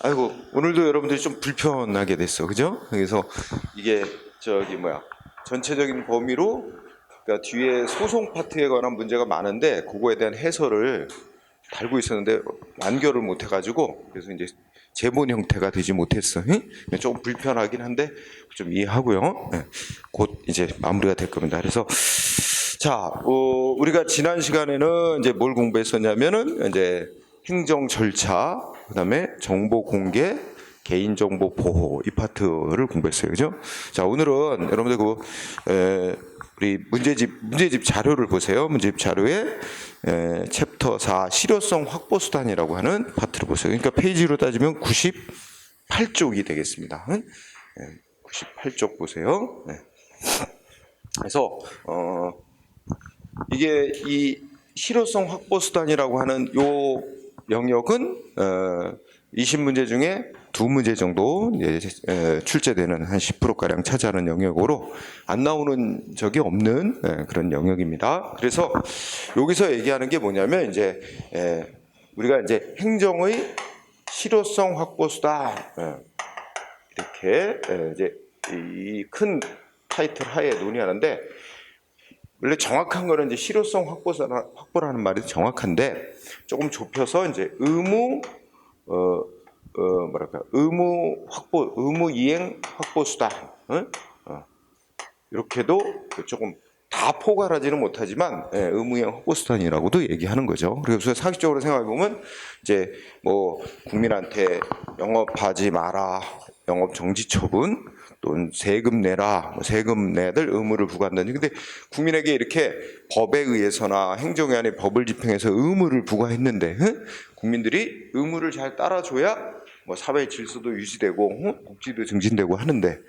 아이고, 오늘도 여러분들이 좀 불편하게 됐어. 그죠? 그래서 이게 전체적인 범위로, 그러니까 뒤에 소송 파트에 관한 문제가 많은데 그거에 대한 해설을 달고 있었는데 완결을 못 해가지고, 그래서 이제 제본 형태가 되지 못했어. 응? 조금 불편하긴 한데 좀 이해하고요. 네. 곧 이제 마무리가 될 겁니다. 그래서 자, 우리가 지난 시간에는 이제 뭘 공부했었냐면은 이제 행정 절차, 그다음에 정보 공개, 개인정보 보호 이 파트를 공부했어요. 그죠? 자, 오늘은 여러분들 우리 문제집 자료를 보세요. 문제집 자료에 챕터 4 실효성 확보 수단이라고 하는 파트를 보세요. 그러니까 페이지로 따지면 98쪽이 되겠습니다. 98쪽 보세요. 네. 그래서 이게 이 실효성 확보 수단이라고 하는 요 영역은 20문제 중에 2문제 정도 출제되는 한 10%가량 차지하는 영역으로 안 나오는 적이 없는 그런 영역입니다. 그래서 여기서 얘기하는 게 뭐냐면 이제 우리가 이제 행정의 실효성 확보 수단 이렇게 이제 이 큰 타이틀 하에 논의하는데, 원래 정확한 거는 이제 실효성 확보라는 말이 정확한데 조금 좁혀서 이제 의무 이행 확보 수단, 이렇게도 조금 다 포괄하지는 못하지만 의무 이행 확보 수단이라고도 얘기하는 거죠. 그래서 상식적으로 생각해 보면 이제 뭐 국민한테 영업하지 마라, 영업 정지 처분, 또는 세금 내라, 세금 내들 의무를 부과한다니. 근데 국민에게 이렇게 법에 의해서나 행정위원회 법을 집행해서 의무를 부과했는데 국민들이 의무를 잘 따라줘야 뭐 사회 질서도 유지되고 복지도 증진되고 하는데,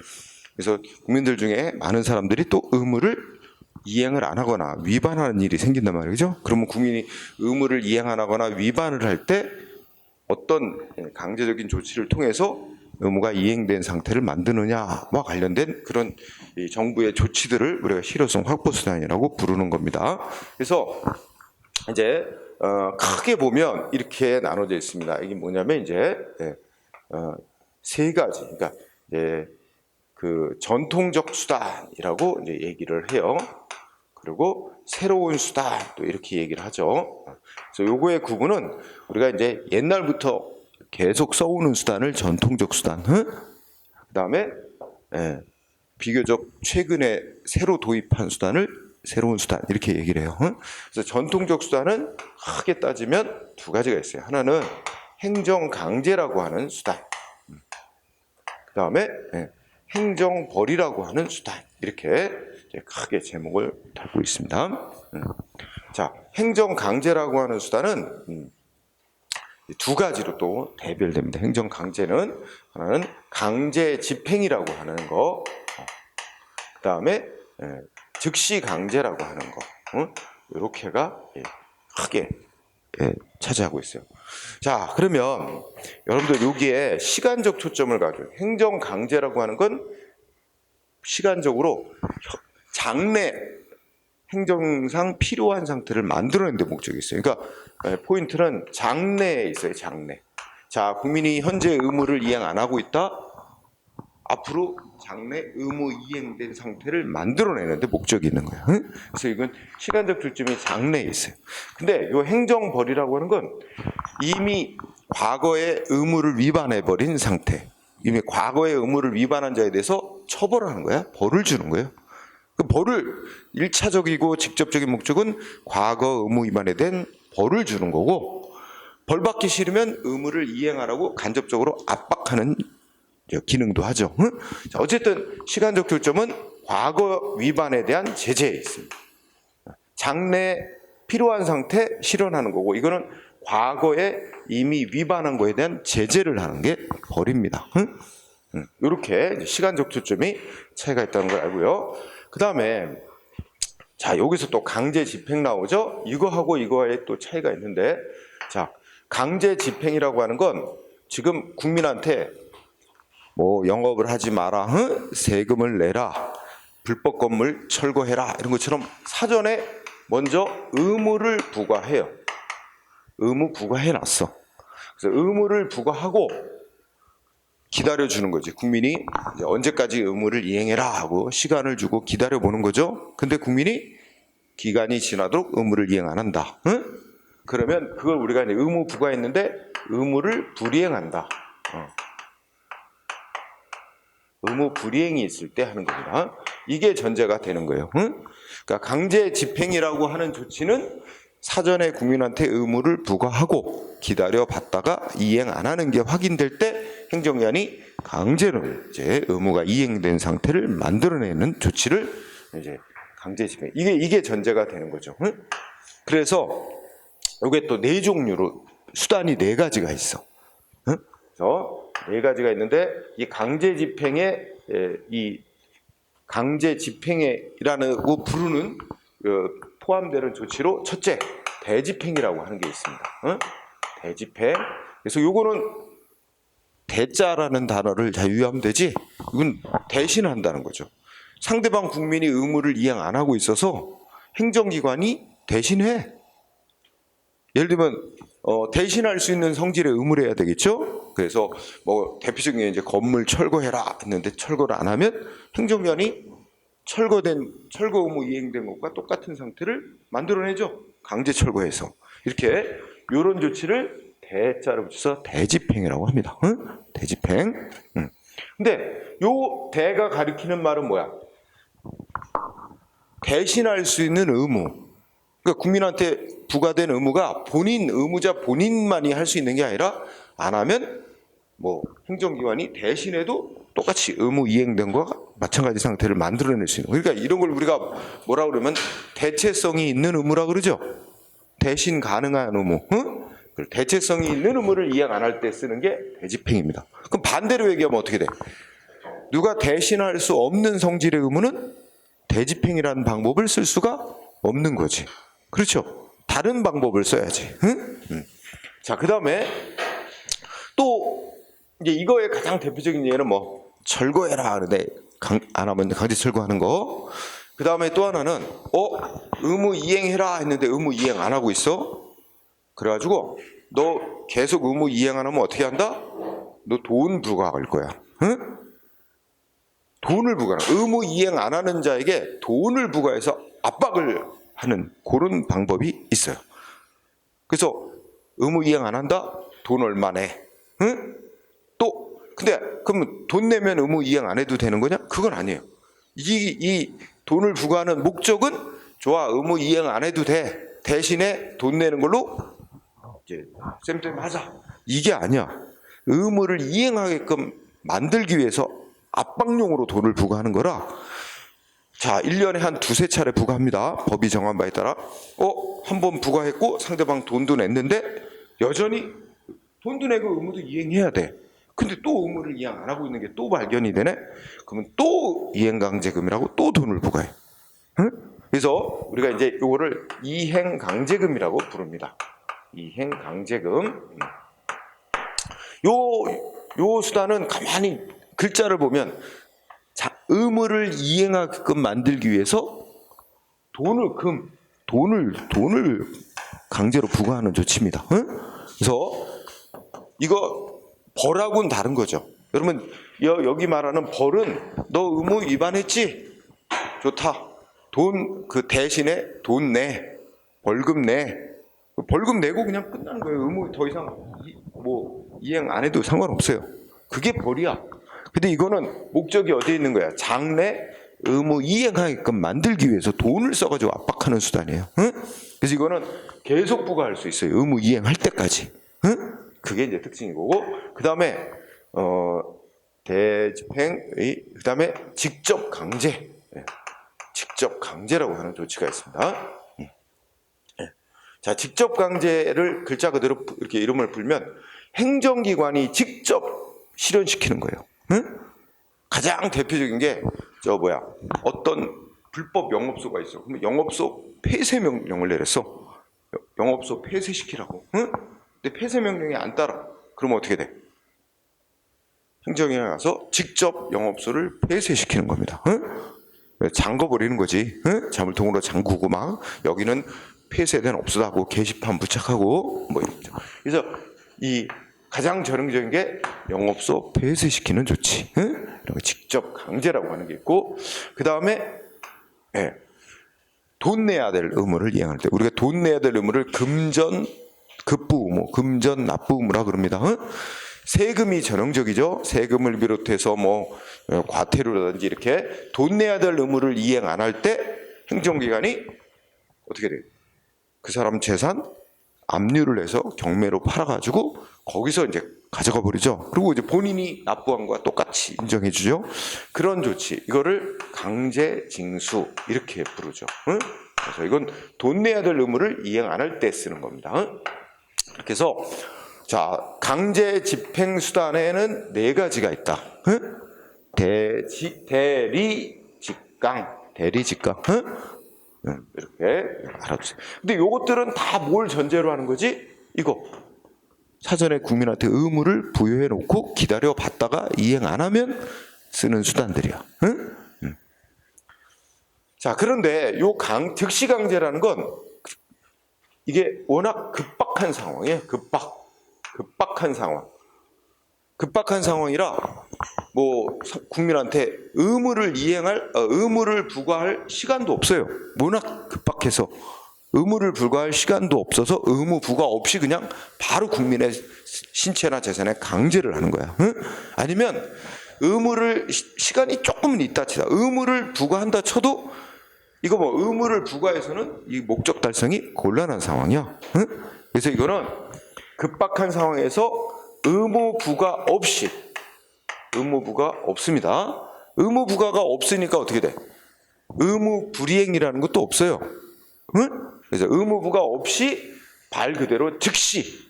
그래서 국민들 중에 많은 사람들이 또 의무를 이행을 안 하거나 위반하는 일이 생긴단 말이죠. 그러면 국민이 의무를 이행 안 하거나 위반을 할 때 어떤 강제적인 조치를 통해서 의무가 이행된 상태를 만드느냐와 관련된 그런 정부의 조치들을 우리가 실효성 확보 수단이라고 부르는 겁니다. 그래서 이제 크게 보면 이렇게 나눠져 있습니다. 이게 뭐냐면 이제 세 가지, 그러니까 이제 그 전통적 수단이라고 이제 얘기를 해요. 그리고 새로운 수단 또 이렇게 얘기를 하죠. 그래서 요거의 구분은 우리가 이제 옛날부터 계속 써오는 수단을 전통적 수단, 그다음에 비교적 최근에 새로 도입한 수단을 새로운 수단 이렇게 얘기를 해요. 그래서 전통적 수단은 크게 따지면 두 가지가 있어요. 하나는 행정 강제라고 하는 수단, 그다음에 행정벌이라고 하는 수단, 이렇게 크게 제목을 달고 있습니다. 자, 행정 강제라고 하는 수단은 두 가지로 또 대별됩니다. 행정 강제는 하나는 강제 집행이라고 하는 거, 그 다음에 즉시 강제라고 하는 거, 이렇게가 크게 차지하고 있어요. 자, 그러면 여러분들 여기에 시간적 초점을 가져요. 행정 강제라고 하는 건 시간적으로 장래 행정상 필요한 상태를 만들어내는 데 목적이 있어요. 그러니까 포인트는 장래에 있어요. 장래. 자, 국민이 현재 의무를 이행 안 하고 있다. 앞으로 장래 의무 이행된 상태를 만들어내는 데 목적이 있는 거예요. 그래서 이건 시간적 초점이 장래에 있어요. 근데 이 행정벌이라고 하는 건 이미 과거의 의무를 위반해버린 상태, 이미 과거의 의무를 위반한 자에 대해서 처벌하는 거야. 벌을 주는 거예요. 그 벌을 1차적이고 직접적인 목적은 과거 의무 위반에 대한 벌을 주는 거고, 벌 받기 싫으면 의무를 이행하라고 간접적으로 압박하는 기능도 하죠. 자, 어쨌든 시간적 초점은 과거 위반에 대한 제재에 있습니다. 장래 필요한 상태 실현하는 거고, 이거는 과거에 이미 위반한 거에 대한 제재를 하는 게 벌입니다. 이렇게 시간적 초점이 차이가 있다는 걸 알고요. 그 다음에 자, 여기서 또 강제 집행 나오죠. 이거하고 이거의 또 차이가 있는데, 자, 강제 집행이라고 하는 건 지금 국민한테 뭐 영업을 하지 마라, 세금을 내라, 불법 건물 철거해라, 이런 것처럼 사전에 먼저 의무를 부과해요. 의무 부과해놨어. 그래서 의무를 부과하고 기다려주는 거지. 국민이 이제 언제까지 의무를 이행해라 하고 시간을 주고 기다려보는 거죠. 근데 국민이 기간이 지나도록 의무를 이행 안 한다. 응? 그러면 그걸 우리가 이제 의무 부과했는데 의무를 불이행한다. 의무 불이행이 있을 때 하는 겁니다. 이게 전제가 되는 거예요. 응? 그러니까 강제 집행이라고 하는 조치는 사전에 국민한테 의무를 부과하고 기다려봤다가 이행 안 하는 게 확인될 때 행정기관이 강제로 이제 의무가 이행된 상태를 만들어내는 조치를 이제 강제 집행. 이게 전제가 되는 거죠. 응? 그래서 이게 또 네 종류로 수단이 네 가지가 있어. 응? 그래서 네 가지가 있는데 이 강제 집행에 이 강제 집행이라고 부르는 포함되는 조치로 첫째 대집행이라고 하는 게 있습니다. 응? 대집행. 그래서 요거는 대자라는 단어를 잘 유의하면 되지. 이건 대신한다는 거죠. 상대방 국민이 의무를 이행 안 하고 있어서 행정기관이 대신해. 예를 들면 대신할 수 있는 성질의 의무를 해야 되겠죠. 그래서 뭐 대표적인 게 이제 건물 철거해라 했는데 철거를 안 하면 행정기관이 철거 의무 이행된 것과 똑같은 상태를 만들어내죠. 강제 철거해서. 이렇게 이런 조치를 대자로 붙여서 대집행이라고 합니다. 응? 대집행. 응. 근데 요 대가 가리키는 말은 뭐야? 대신할 수 있는 의무. 그러니까 국민한테 부과된 의무가 의무자 본인만이 할 수 있는 게 아니라 안 하면 뭐 행정기관이 대신해도 똑같이 의무 이행된 것과 마찬가지 상태를 만들어낼 수 있는. 그러니까 이런 걸 우리가 뭐라 그러면 대체성이 있는 의무라 그러죠. 대신 가능한 의무. 응? 대체성이 있는 의무를 이행 안 할 때 쓰는 게 대집행입니다. 그럼 반대로 얘기하면 어떻게 돼? 누가 대신할 수 없는 성질의 의무는 대집행이라는 방법을 쓸 수가 없는 거지. 그렇죠? 다른 방법을 써야지. 응? 자, 그 다음에 또 이제 이거의 가장 대표적인 예는 뭐 철거해라 하는데 안 하면 강제 철거하는 거. 그 다음에 또 하나는 의무 이행해라 했는데 의무 이행 안 하고 있어. 그래가지고 너 계속 의무 이행 안 하면 어떻게 한다? 너 돈 부과할 거야. 응? 돈을 부과해. 의무 이행 안 하는 자에게 돈을 부과해서 압박을 하는 그런 방법이 있어요. 그래서 의무 이행 안 한다? 돈 얼마 내? 응? 또 근데 그럼 돈 내면 의무 이행 안 해도 되는 거냐? 그건 아니에요. 이 돈을 부과하는 목적은 좋아, 의무 이행 안 해도 돼. 대신에 돈 내는 걸로 이제 쌤쌤 하자. 이게 아니야. 의무를 이행하게끔 만들기 위해서 압박용으로 돈을 부과하는 거라. 자, 1년에 한 두세 차례 부과합니다. 법이 정한 바에 따라. 한 번 부과했고 상대방 돈도 냈는데 여전히 돈도 내고 의무도 이행해야 돼. 근데 또 의무를 이행 안 하고 있는 게 또 발견이 되네? 그러면 또 이행강제금이라고 또 돈을 부과해. 응? 그래서 우리가 이제 이거를 이행강제금이라고 부릅니다. 이행강제금. 요 수단은 가만히 글자를 보면 의무를 이행하게끔 만들기 위해서 돈을 강제로 부과하는 조치입니다. 응? 그래서 이거 벌하고는 다른 거죠. 여러분 여기 말하는 벌은 너 의무 위반했지? 좋다. 그 대신에 돈 내. 벌금 내. 벌금 내고 그냥 끝나는 거예요. 의무 더 이상 이행 안 해도 상관없어요. 그게 벌이야. 근데 이거는 목적이 어디에 있는 거야? 장래 의무 이행하게끔 만들기 위해서 돈을 써가지고 압박하는 수단이에요. 응? 그래서 이거는 계속 부과할 수 있어요. 의무 이행할 때까지. 응? 그게 이제 특징인 거고. 그 다음에 대집행의 그 다음에 직접 강제. 직접 강제라고 하는 조치가 있습니다. 자, 직접 강제를 글자 그대로 이렇게 이름을 불면 행정기관이 직접 실현시키는 거예요. 응? 가장 대표적인 게 어떤 불법 영업소가 있어. 그러면 영업소 폐쇄 명령을 내렸어. 영업소 폐쇄시키라고. 응? 근데 폐쇄 명령이 안 따라. 그러면 어떻게 돼? 행정기관에 가서 직접 영업소를 폐쇄시키는 겁니다. 응? 잠궈버리는 거지. 응? 자물통으로 잠그고 막 여기는 폐쇄된 업소다 하고 게시판 부착하고 뭐 이렇죠. 그래서 가장 전형적인 게 영업소 폐쇄시키는 조치, 이런 거 직접 강제라고 하는 게 있고, 그 다음에 돈 내야 될 의무를 이행할 때 우리가 돈 내야 될 의무를 금전 급부 의무, 금전 납부 의무라 그럽니다. 세금이 전형적이죠. 세금을 비롯해서 뭐 과태료라든지 이렇게 돈 내야 될 의무를 이행 안 할 때 행정기관이 어떻게 돼요? 그 사람 재산 압류를 해서 경매로 팔아가지고 거기서 이제 가져가 버리죠. 그리고 이제 본인이 납부한 거와 똑같이 인정해 주죠. 그런 조치, 이거를 강제징수 이렇게 부르죠. 그래서 이건 돈 내야 될 의무를 이행 안 할 때 쓰는 겁니다. 그래서 자, 강제 집행 수단에는 네 가지가 있다. 대리직강. 이렇게 알아두세요. 근데 요것들은 다 뭘 전제로 하는 거지? 이거 사전에 국민한테 의무를 부여해 놓고 기다려 봤다가 이행 안 하면 쓰는 수단들이야. 자, 그런데 요 즉시 강제라는 건 이게 워낙 급박한 상황이에요. 급박한 상황. 급박한 상황이라 뭐 국민한테 의무를 부과할 시간도 없어요. 워낙 급박해서 의무를 부과할 시간도 없어서 의무 부과 없이 그냥 바로 국민의 신체나 재산에 강제를 하는 거야. 아니면 의무를 시간이 조금은 있다 치다 의무를 부과한다 쳐도 이거 뭐 의무를 부과해서는 이 목적 달성이 곤란한 상황이야. 그래서 이거는 급박한 상황에서 의무 부과 없습니다. 의무 부과가 없으니까 어떻게 돼? 의무 불이행이라는 것도 없어요. 그래서 의무 부과 없이 말 그대로 즉시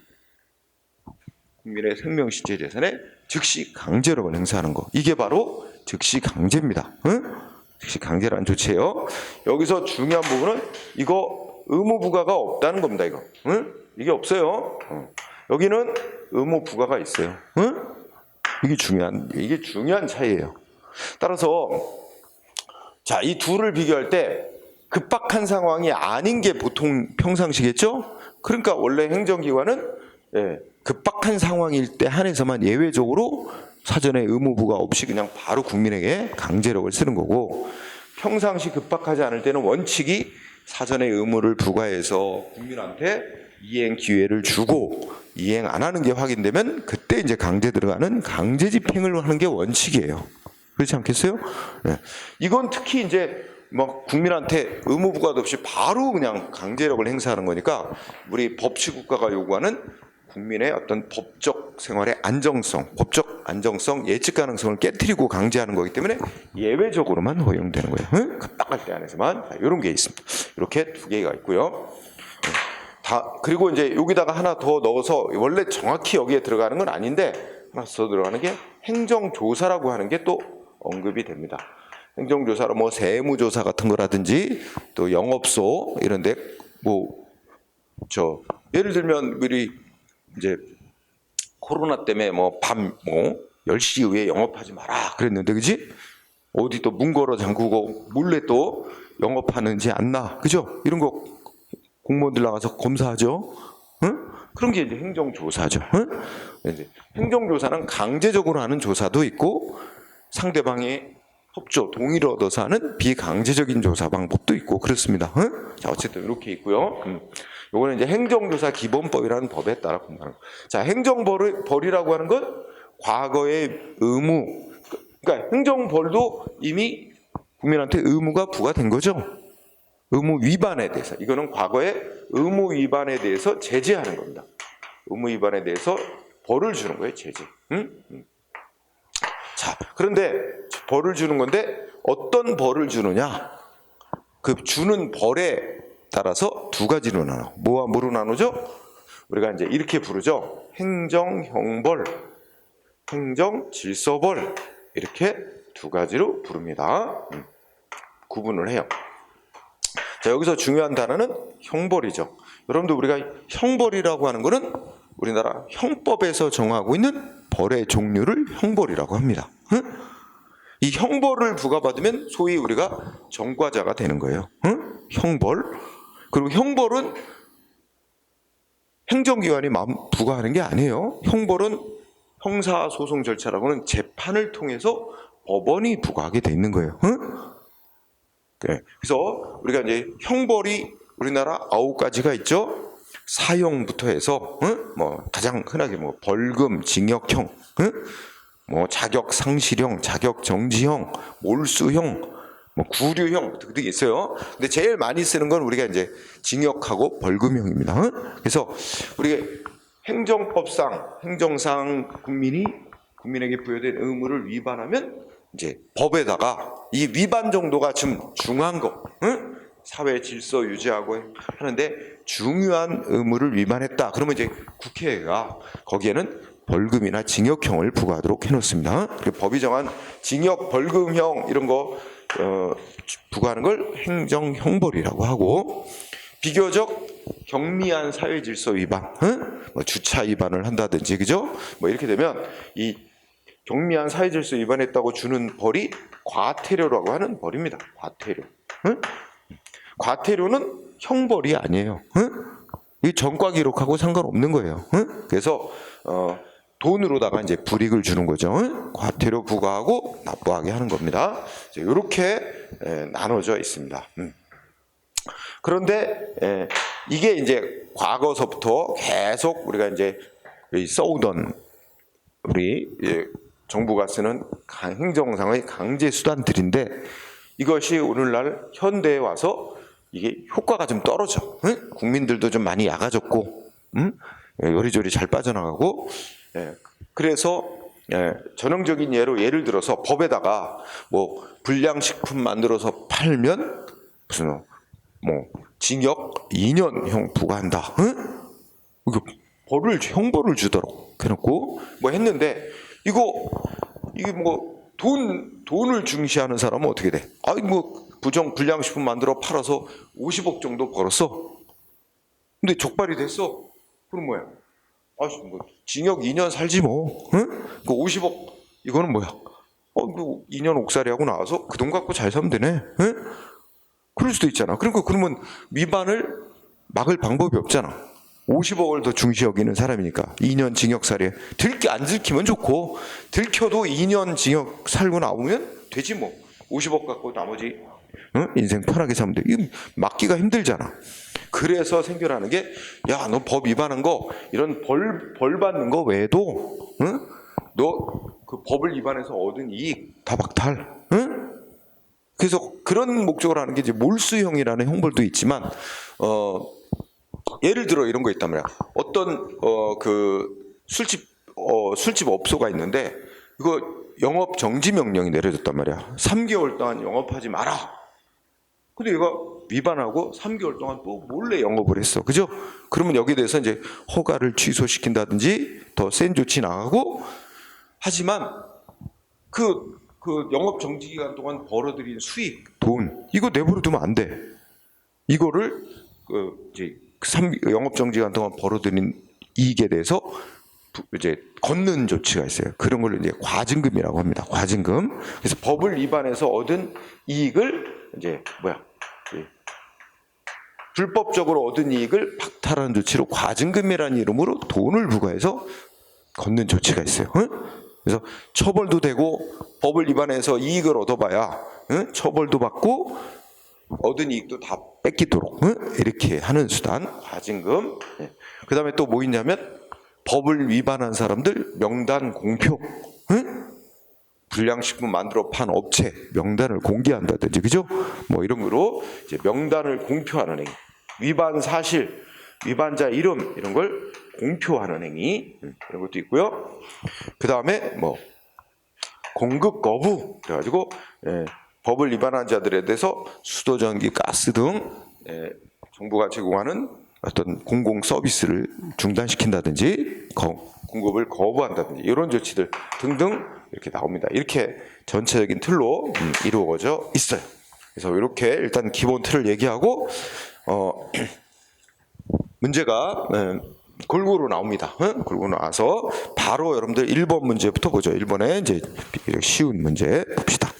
국민의 생명, 신체, 재산에 즉시 강제력을 행사하는 거. 이게 바로 즉시 강제입니다. 즉시 강제라는 조치예요. 여기서 중요한 부분은 이거 의무 부과가 없다는 겁니다. 이게 없어요. 여기는 의무 부과가 있어요. 이게 중요한 차이예요. 따라서 자, 이 둘을 비교할 때 급박한 상황이 아닌 게 보통 평상시겠죠? 그러니까 원래 행정기관은 급박한 상황일 때 한해서만 예외적으로 사전에 의무 부과 없이 그냥 바로 국민에게 강제력을 쓰는 거고, 평상시 급박하지 않을 때는 원칙이 사전에 의무를 부과해서 국민한테 이행 기회를 주고 이행 안 하는 게 확인되면 그때 이제 강제 들어가는 강제 집행을 하는 게 원칙이에요. 그렇지 않겠어요? 네. 이건 특히 이제 막 국민한테 의무 부과도 없이 바로 그냥 강제력을 행사하는 거니까 우리 법치국가가 요구하는 국민의 어떤 법적 생활의 안정성, 법적 안정성, 예측 가능성을 깨트리고 강제하는 거기 때문에 예외적으로만 허용되는 거예요. 급박할 때 안에서만. 이런 게 있습니다. 이렇게 두 개가 있고요. 그리고 이제 여기다가 하나 더 넣어서 원래 정확히 여기에 들어가는 건 아닌데 하나 더 들어가는 게 행정조사라고 하는 게 또 언급이 됩니다. 행정조사로 뭐 세무조사 같은 거라든지 또 영업소 이런데 예를 들면 우리 이제 코로나 때문에 밤 10시 이후에 영업하지 마라 그랬는데, 그지? 어디 또 문 걸어 잠그고 몰래 또 영업하는지 않나, 그죠? 이런 거 공무원들 나가서 검사하죠. 그런 게 이제 행정조사죠. 이제 행정조사는 강제적으로 하는 조사도 있고 상대방의 협조, 동의를 얻어서 하는 비강제적인 조사 방법도 있고 그렇습니다. 자, 어쨌든 이렇게 있고요. 요거는 이제 행정조사 기본법이라는 법에 따라 공부하는 거. 자, 행정벌이라고 하는 건 과거의 의무, 그러니까 행정벌도 이미 국민한테 의무가 부과된 거죠. 의무 위반에 대해서. 이거는 과거의 의무 위반에 대해서 제재하는 겁니다. 의무 위반에 대해서 벌을 주는 거예요, 제재. 자, 그런데 벌을 주는 건데 어떤 벌을 주느냐? 그 주는 벌에 따라서 두 가지로 나눠. 뭐와 뭐로 나누죠? 우리가 이제 이렇게 부르죠. 행정형벌, 행정질서벌, 이렇게 두 가지로 부릅니다. 구분을 해요. 자, 여기서 중요한 단어는 형벌이죠. 여러분들 우리가 형벌이라고 하는 거는 우리나라 형법에서 정하고 있는 벌의 종류를 형벌이라고 합니다. 이 형벌을 부과받으면 소위 우리가 전과자가 되는 거예요. 형벌. 그리고 형벌은 행정기관이 부과하는 게 아니에요. 형벌은 형사소송 절차라고는 재판을 통해서 법원이 부과하게 돼 있는 거예요. 응? 네. 그래서 우리가 이제 형벌이 우리나라 9가지가 있죠. 사형부터 해서 뭐 가장 흔하게 뭐 벌금, 징역형, 뭐 자격 상실형, 자격 정지형, 몰수형, 뭐 구류형 등등 있어요. 근데 제일 많이 쓰는 건 우리가 이제 징역하고 벌금형입니다. 그래서 우리가 행정상 국민에게 부여된 의무를 위반하면 이제 법에다가 이 위반 정도가 좀 중요한 거, 사회 질서 유지하고 하는데 중요한 의무를 위반했다. 그러면 이제 국회가 거기에는 벌금이나 징역형을 부과하도록 해놓습니다. 법이 정한 징역, 벌금형 이런 거 부과하는 걸 행정형벌이라고 하고, 비교적 경미한 사회 질서 위반, 뭐 주차 위반을 한다든지, 그죠? 뭐 이렇게 되면 이 경미한 사회 질서 위반했다고 주는 벌이 과태료라고 하는 벌입니다. 과태료. 과태료는 형벌이 아니에요. 이 전과 기록하고 상관없는 거예요. 그래서 돈으로다가 이제 불이익을 주는 거죠. 과태료 부과하고 납부하게 하는 겁니다. 이렇게 나눠져 있습니다. 그런데 이게 이제 과거서부터 계속 우리가 이제 써오던 우리 정부가 쓰는 행정상의 강제 수단들인데, 이것이 오늘날 현대에 와서 이게 효과가 좀 떨어져. 국민들도 좀 많이 약아졌고, 요리조리 잘 빠져나가고. 그래서 전형적인 예를 들어서 법에다가 뭐 불량식품 만들어서 팔면 무슨 뭐 징역 2년형 부과한다. 이거 형벌을 주도록 해놓고 뭐 했는데, 이게 뭐 돈을 중시하는 사람은 어떻게 돼? 뭐 불량식품 만들어 팔아서 50억 정도 벌었어. 근데 족발이 됐어. 그럼 뭐야? 뭐 징역 2년 살지 뭐. 그 50억 이거는 뭐야? 그 2년 옥살이 하고 나와서 그 돈 갖고 잘 살면 되네. 그럴 수도 있잖아. 그러면 위반을 막을 방법이 없잖아. 50억을 더 중시 여기는 사람이니까 2년 징역살이 안 들키면 좋고, 들켜도 2년 징역 살고 나오면 되지 뭐. 50억 갖고 나머지 인생 편하게 살면 돼. 이거 막기가 힘들잖아. 그래서 생겨나는 게, 야, 너 법 위반한 거, 이런 벌 받는 거 외에도 너 그 법을 위반해서 얻은 이익 다 박탈. 그래서 그런 목적으로 하는 게 이제 몰수형이라는 형벌도 있지만, 예를 들어 이런 거 있단 말이야. 어떤 그 술집 업소가 있는데, 이거 영업 정지 명령이 내려졌단 말이야. 3개월 동안 영업하지 마라. 근데 얘가 위반하고 3개월 동안 또 몰래 영업을 했어. 그죠? 그러면 여기에 대해서 이제 허가를 취소시킨다든지 더 센 조치 나가고, 하지만 그 영업 정지 기간 동안 벌어들인 수익, 돈, 이거 내버려 두면 안 돼. 이거를 이제 영업 정지 기간 동안 벌어들인 이익에 대해서 이제 걷는 조치가 있어요. 그런 걸 이제 과징금이라고 합니다. 과징금. 그래서 법을 위반해서 얻은 이익을 이제 불법적으로 얻은 이익을 박탈하는 조치로 과징금이라는 이름으로 돈을 부과해서 걷는 조치가 있어요. 그래서 처벌도 되고, 법을 위반해서 이익을 얻어봐야 처벌도 받고 얻은 이익도 다 뺏기도록 이렇게 하는 수단, 과징금. 그 다음에 또 뭐 있냐면, 법을 위반한 사람들 명단 공표. 불량식품 만들어 판 업체 명단을 공개한다든지, 그죠? 뭐 이런 거로 이제 명단을 공표하는 행위, 위반 사실, 위반자 이름 이런 걸 공표하는 행위, 이런 것도 있고요. 그 다음에 뭐 공급 거부, 그래가지고 법을 위반한 자들에 대해서 수도, 전기, 가스 등 정부가 제공하는 어떤 공공 서비스를 중단시킨다든지 공급을 거부한다든지 이런 조치들 등등 이렇게 나옵니다. 이렇게 전체적인 틀로 이루어져 있어요. 그래서 이렇게 일단 기본 틀을 얘기하고 문제가 골고루 나옵니다. 골고루 나와서 바로 여러분들 1번 문제부터 보죠. 1번에 이제 쉬운 문제 봅시다.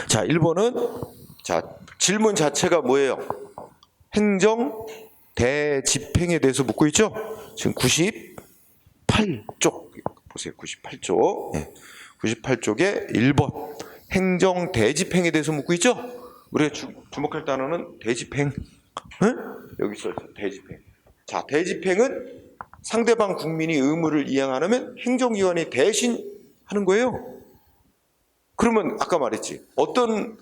자, 1번은 자, 질문 자체가 뭐예요? 행정 대집행에 대해서 묻고 있죠. 지금 98쪽 보세요. 98쪽. 98쪽에 1번 행정 대집행에 대해서 묻고 있죠. 우리가 주목할 단어는 대집행. 여기 있어요. 대집행. 자, 대집행은 상대방 국민이 의무를 이행 안 하면 행정기관이 대신 하는 거예요. 그러면 아까 말했지. 어떤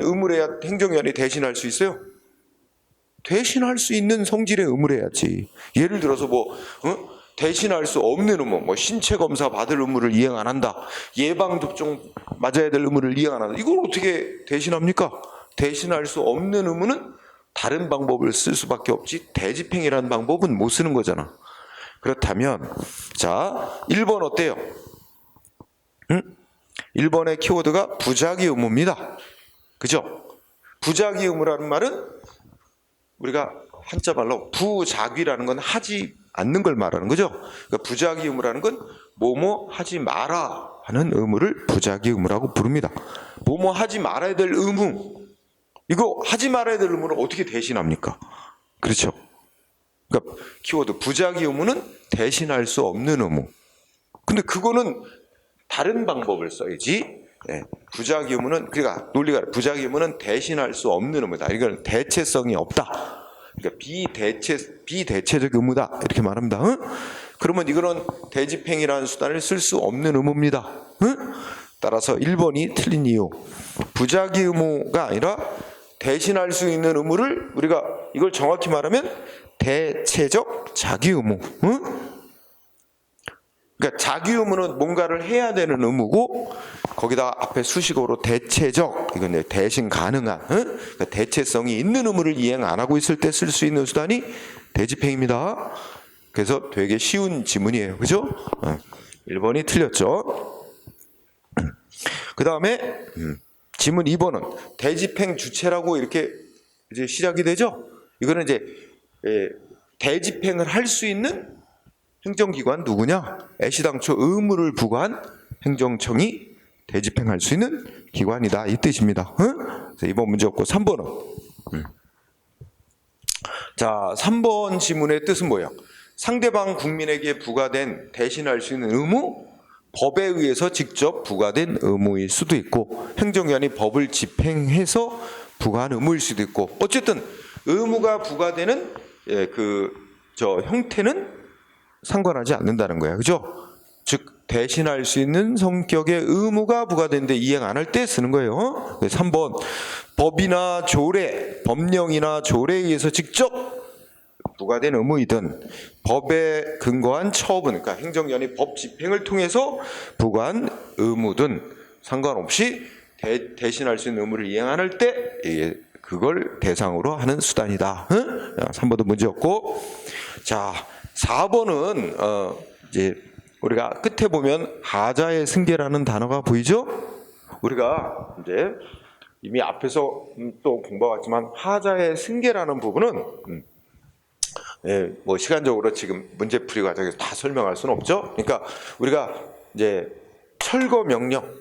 의무를 해야 행정기관이 대신할 수 있어요? 대신할 수 있는 성질의 의무를 해야지. 예를 들어서 대신할 수 없는 의무, 신체 검사 받을 의무를 이행 안 한다. 예방 접종 맞아야 될 의무를 이행 안 한다. 이걸 어떻게 대신합니까? 대신할 수 없는 의무는 다른 방법을 쓸 수밖에 없지 대집행이라는 방법은 못 쓰는 거잖아. 그렇다면 자, 1번 어때요? 1번의 키워드가 부작위 의무입니다. 그죠? 부작위 의무라는 말은 우리가 한자 말로 부작위라는 건 하지 않는 걸 말하는 거죠. 그러니까 부작위 의무라는 건 뭐뭐 하지 마라 하는 의무를 부작위 의무라고 부릅니다. 뭐뭐 하지 말아야 될 의무, 이거 하지 말아야 될 의무를 어떻게 대신합니까? 그렇죠. 그러니까 키워드 부작위 의무는 대신할 수 없는 의무. 근데 그거는 다른 방법을 써야지. 부작위 의무는, 그러니까 논리가 부작위 의무는 대신할 수 없는 의무다. 이건 대체성이 없다. 그러니까 비대체적 의무다. 이렇게 말합니다. 그러면 이거는 대집행이라는 수단을 쓸 수 없는 의무입니다. 따라서 1번이 틀린 이유. 부작위 의무가 아니라 대신할 수 있는 의무를 우리가 이걸 정확히 말하면 대체적 자기 의무. 그러니까 자기 의무는 뭔가를 해야 되는 의무고 거기다 앞에 수식어로 대체적, 이건 대신 가능한, 그러니까 대체성이 있는 의무를 이행 안 하고 있을 때 쓸 수 있는 수단이 대집행입니다. 그래서 되게 쉬운 지문이에요. 그죠? 1번이 틀렸죠. 그 다음에 지문 2번은 대집행 주체라고 이렇게 이제 시작이 되죠. 이거는 이제 대집행을 할 수 있는 행정기관 누구냐? 애시당초 의무를 부과한 행정청이 대집행할 수 있는 기관이다, 이 뜻입니다. 그래서 이번 문제 없고 3번은 자, 3번 지문의 뜻은 뭐예요? 상대방 국민에게 부과된 대신할 수 있는 의무, 법에 의해서 직접 부과된 의무일 수도 있고 행정기관이 법을 집행해서 부과한 의무일 수도 있고, 어쨌든 의무가 부과되는 형태는 상관하지 않는다는 거예요. 그죠? 즉 대신할 수 있는 성격의 의무가 부과되는데 이행 안 할 때 쓰는 거예요. 3번 법이나 조례, 법령이나 조례에 의해서 직접 부과된 의무이든 법에 근거한 처분, 그러니까 행정기관이 법 집행을 통해서 부과한 의무든 상관없이 대신할 수 있는 의무를 이행 안 할 때 그걸 대상으로 하는 수단이다. 3번도 문제였고, 자 4번은 이제 우리가 끝에 보면 하자의 승계라는 단어가 보이죠? 우리가 이제 이미 앞에서 또 공부해왔지만 하자의 승계라는 부분은 시간적으로 지금 문제풀이 과정에서 다 설명할 수는 없죠. 그러니까 우리가 이제 철거 명령,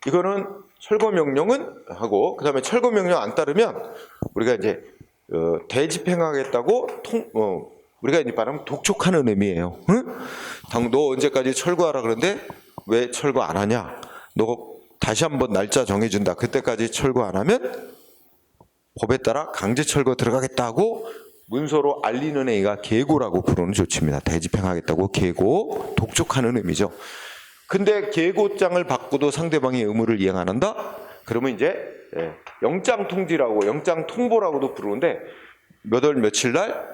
이거는 철거 명령은 하고, 그 다음에 철거 명령 안 따르면 우리가 이제 대집행하겠다고 우리가 이제 말하면 독촉하는 의미예요. 너 언제까지 철거하라 그러는데 왜 철거 안 하냐? 너 다시 한번 날짜 정해준다. 그때까지 철거 안 하면 법에 따라 강제 철거 들어가겠다고 문서로 알리는 행위가 계고라고 부르는 조치입니다. 대집행하겠다고 계고, 독촉하는 의미죠. 근데 계고장을 받고도 상대방이 의무를 이행 안 한다? 그러면 이제 영장 통지라고, 영장 통보라고도 부르는데 몇 월 며칠 날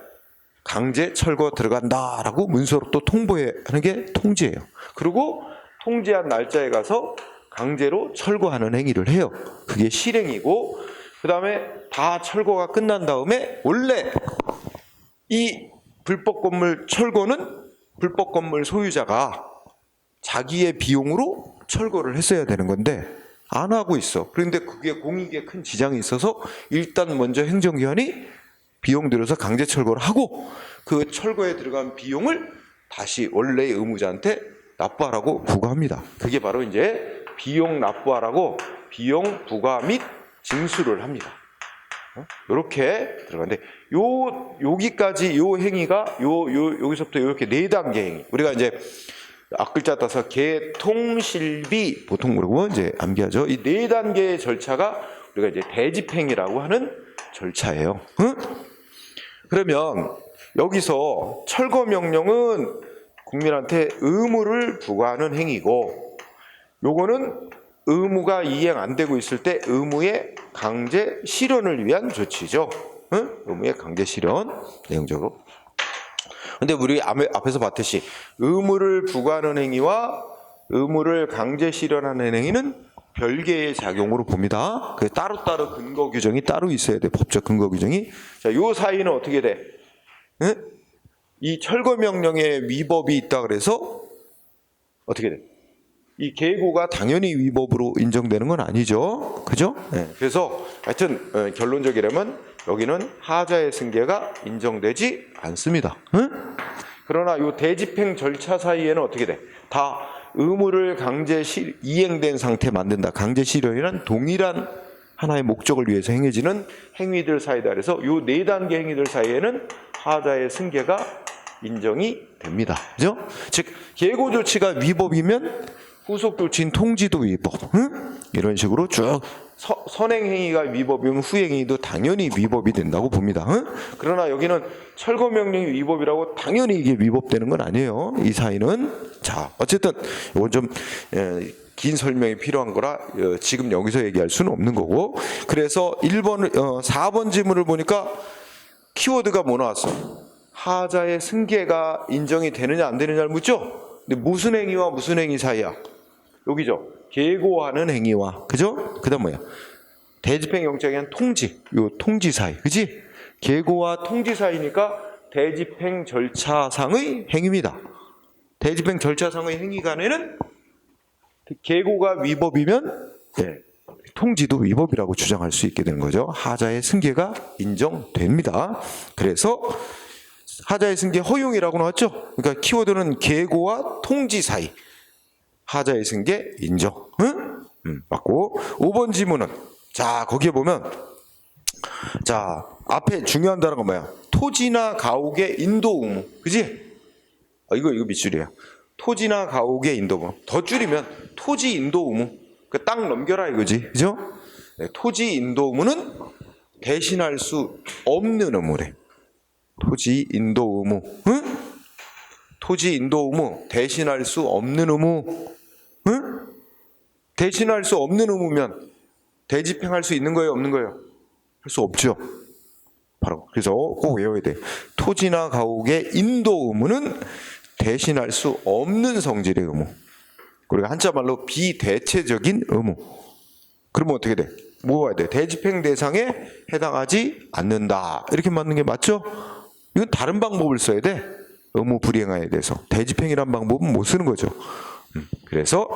강제 철거 들어간다라고 문서로 또 통보하는 게 통지예요. 그리고 통지한 날짜에 가서 강제로 철거하는 행위를 해요. 그게 실행이고, 그 다음에 다 철거가 끝난 다음에 원래 이 불법 건물 철거는 불법 건물 소유자가 자기의 비용으로 철거를 했어야 되는 건데 안 하고 있어. 그런데 그게 공익에 큰 지장이 있어서 일단 먼저 행정기관이 비용 들여서 강제 철거를 하고 그 철거에 들어간 비용을 다시 원래의 의무자한테 납부하라고 부과합니다. 그게 바로 이제 비용 납부하라고 비용 부과 및 징수를 합니다. 이렇게 들어가는데 여기까지 요 행위가 여기서부터 이렇게 4단계 행위. 우리가 이제 앞글자 따서 개통실비 보통 그러고 이제 암기하죠. 이 4단계의 절차가 우리가 이제 대집행이라고 하는 절차예요. 응? 그러면 여기서 철거 명령은 국민한테 의무를 부과하는 행위고, 요거는 의무가 이행 안 되고 있을 때 의무의 강제 실현을 위한 조치죠. 응? 의무의 강제 실현 내용적으로. 근데 우리 앞에서 봤듯이 의무를 부과하는 행위와 의무를 강제 실현하는 행위는 별개의 작용으로 봅니다. 그 따로따로 근거 규정이 따로 있어야 돼. 법적 근거 규정이. 자, 요 사이는 어떻게 돼? 응? 이 철거 명령에 위법이 있다 그래서 어떻게 돼? 이 계고가 당연히 위법으로 인정되는 건 아니죠. 그죠? 네. 그래서 하여튼 결론적이라면 여기는 하자의 승계가 인정되지 않습니다. 응? 그러나 이 대집행 절차 사이에는 어떻게 돼? 다 의무를 강제 이행된 상태 만든다. 강제 실현이란 동일한 하나의 목적을 위해서 행해지는 행위들 사이다. 그래서 이 4단계 행위들 사이에는 하자의 승계가 인정이 됩니다. 그죠? 즉 계고 조치가 위법이면 후속 조치인 통지도 위법. 응? 이런 식으로 쭉 선행 행위가 위법이면 후행 행위도 당연히 위법이 된다고 봅니다. 응? 그러나 여기는 철거 명령이 위법이라고 당연히 이게 위법되는 건 아니에요. 이 사이는. 자, 어쨌든 이건 좀 긴 설명이 필요한 거라 지금 여기서 얘기할 수는 없는 거고. 그래서 4번 지문을 보니까 키워드가 뭐 나왔어? 하자의 승계가 인정이 되느냐 안 되느냐를 묻죠? 근데 무슨 행위와 무슨 행위 사이야? 여기죠. 계고하는 행위와, 그죠? 그 다음 뭐야? 대집행 영장에 한 통지, 요 통지 사이, 그지? 계고와 통지 사이니까 대집행 절차상의 행위입니다. 대집행 절차상의 행위 간에는 계고가 위법이면 통지도 위법이라고 주장할 수 있게 되는 거죠. 하자의 승계가 인정됩니다. 그래서 하자의 승계 허용이라고 나왔죠? 그러니까 키워드는 계고와 통지 사이. 하자의 승계 인정. 응? 맞고. 5번 지문은 자, 거기에 보면 자, 앞에 중요한 단어가 뭐야? 토지나 가옥의 인도 의무. 그지? 이거 밑줄이야. 토지나 가옥의 인도 의무. 더 줄이면 토지 인도 의무. 그 땅 넘겨라 이거지. 그죠? 네, 토지 인도 의무는 대신할 수 없는 의무래. 토지 인도 의무. 응? 토지 인도 의무 대신할 수 없는 의무. 응? 대신할 수 없는 의무면 대집행할 수 있는 거예요, 없는 거예요? 할 수 없죠. 바로 그래서 꼭 외워야 돼. 토지나 가옥의 인도 의무는 대신할 수 없는 성질의 의무. 우리가 한자말로 비대체적인 의무. 그러면 어떻게 돼? 뭐 해야 돼? 대집행 대상에 해당하지 않는다. 이렇게 맞는 게 맞죠? 이건 다른 방법을 써야 돼. 의무 불이행하에 대해서. 대집행이란 방법은 못 쓰는 거죠. 그래서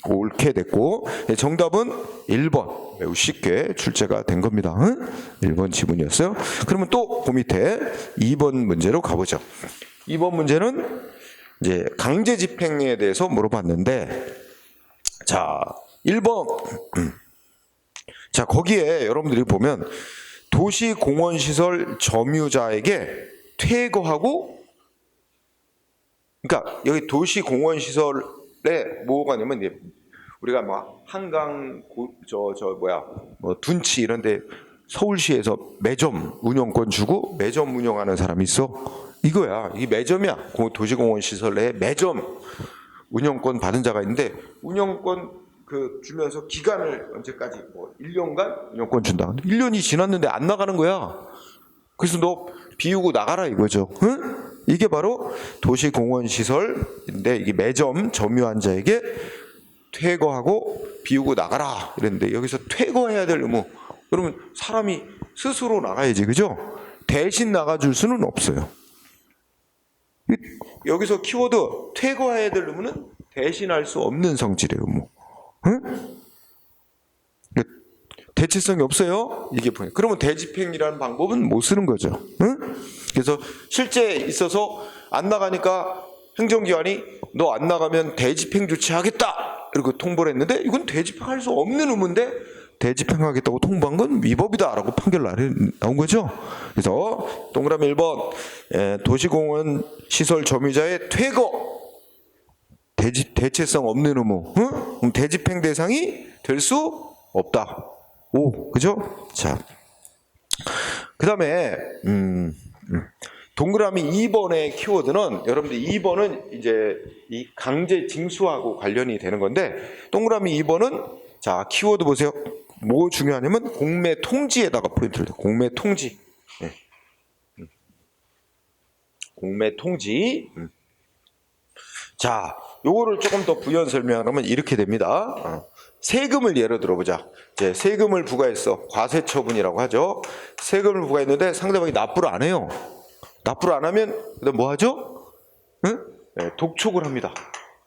옳게 됐고, 정답은 1번. 매우 쉽게 출제가 된 겁니다. 1번 지문이었어요. 그러면 또 그 밑에 2번 문제로 가보죠. 2번 문제는 이제 강제 집행에 대해서 물어봤는데, 자, 1번. 자, 거기에 여러분들이 보면 도시공원시설 점유자에게 퇴거하고, 그러니까 여기 도시공원시설에 뭐가 있냐면 이제 우리가 막 한강 둔치 이런데 서울시에서 매점 운영권 주고 매점 운영하는 사람이 있어. 이거야. 이게 매점이야. 도시공원시설 내에 매점 운영권 받은 자가 있는데 운영권 주면서 기간을 언제까지 1년간 운영권 준다. 1년이 지났는데 안 나가는 거야. 그래서 너 비우고 나가라 이거죠. 응? 이게 바로 도시공원시설인데 이게 매점 점유한 자에게 퇴거하고 비우고 나가라 이랬는데 여기서 퇴거해야 될 의무. 그러면 사람이 스스로 나가야지, 그죠? 대신 나가줄 수는 없어요. 여기서 키워드 퇴거해야 될 의무는 대신할 수 없는 성질의 의무. 응? 대체성이 없어요. 이게 뭐예요? 그러면 대집행이라는 방법은 못 쓰는 거죠. 응? 그래서 실제 있어서 안 나가니까 행정기관이 너 안 나가면 대집행 조치하겠다 이렇게 통보를 했는데 이건 대집행할 수 없는 의무인데 대집행하겠다고 통보한 건 위법이다라고 판결 나온 거죠. 그래서 동그라미 1번 도시공원 시설 점유자의 퇴거 대체성 없는 의무, 그럼 대집행 대상이 될 수 없다. 오, 그죠? 자, 그 다음에 동그라미 2번의 키워드는 여러분들 2번은 이제 이 강제 징수하고 관련이 되는 건데 동그라미 2번은 자 키워드 보세요. 뭐 중요하냐면 공매 통지에다가 포인트를 둬요. 공매 통지. 네. 공매 통지. 자, 요거를 조금 더 부연 설명하면 이렇게 됩니다. 세금을 예로 들어보자. 이제 세금을 부과했어. 과세처분이라고 하죠. 세금을 부과했는데 상대방이 납부를 안 해요. 납부를 안 하면 그다음 뭐 하죠? 응? 네, 독촉을 합니다.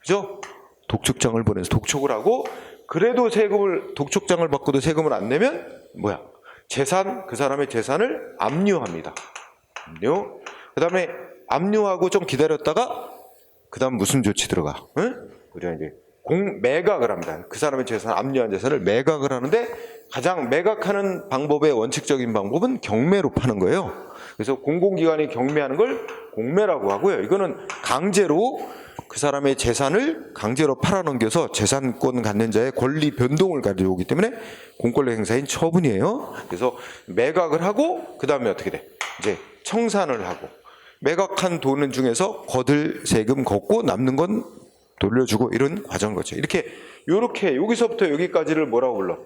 그죠? 독촉장을 보내서 독촉을 하고 그래도 독촉장을 받고도 세금을 안 내면 뭐야? 그 사람의 재산을 압류합니다. 압류. 그다음에 압류하고 좀 기다렸다가 그다음 무슨 조치 들어가? 응? 그죠? 이제 매각을 합니다. 그 사람의 재산, 압류한 재산을 매각을 하는데 가장 매각하는 방법의 원칙적인 방법은 경매로 파는 거예요. 그래서 공공기관이 경매하는 걸 공매라고 하고요. 이거는 강제로 그 사람의 재산을 강제로 팔아넘겨서 재산권 갖는 자의 권리 변동을 가져오기 때문에 공권력 행사인 처분이에요. 그래서 매각을 하고 그 다음에 어떻게 돼? 이제 청산을 하고 매각한 돈 중에서 거둘 세금 걷고 남는 건 돌려주고 이런 과정인 거죠. 요렇게 여기서부터 여기까지를 뭐라고 불러?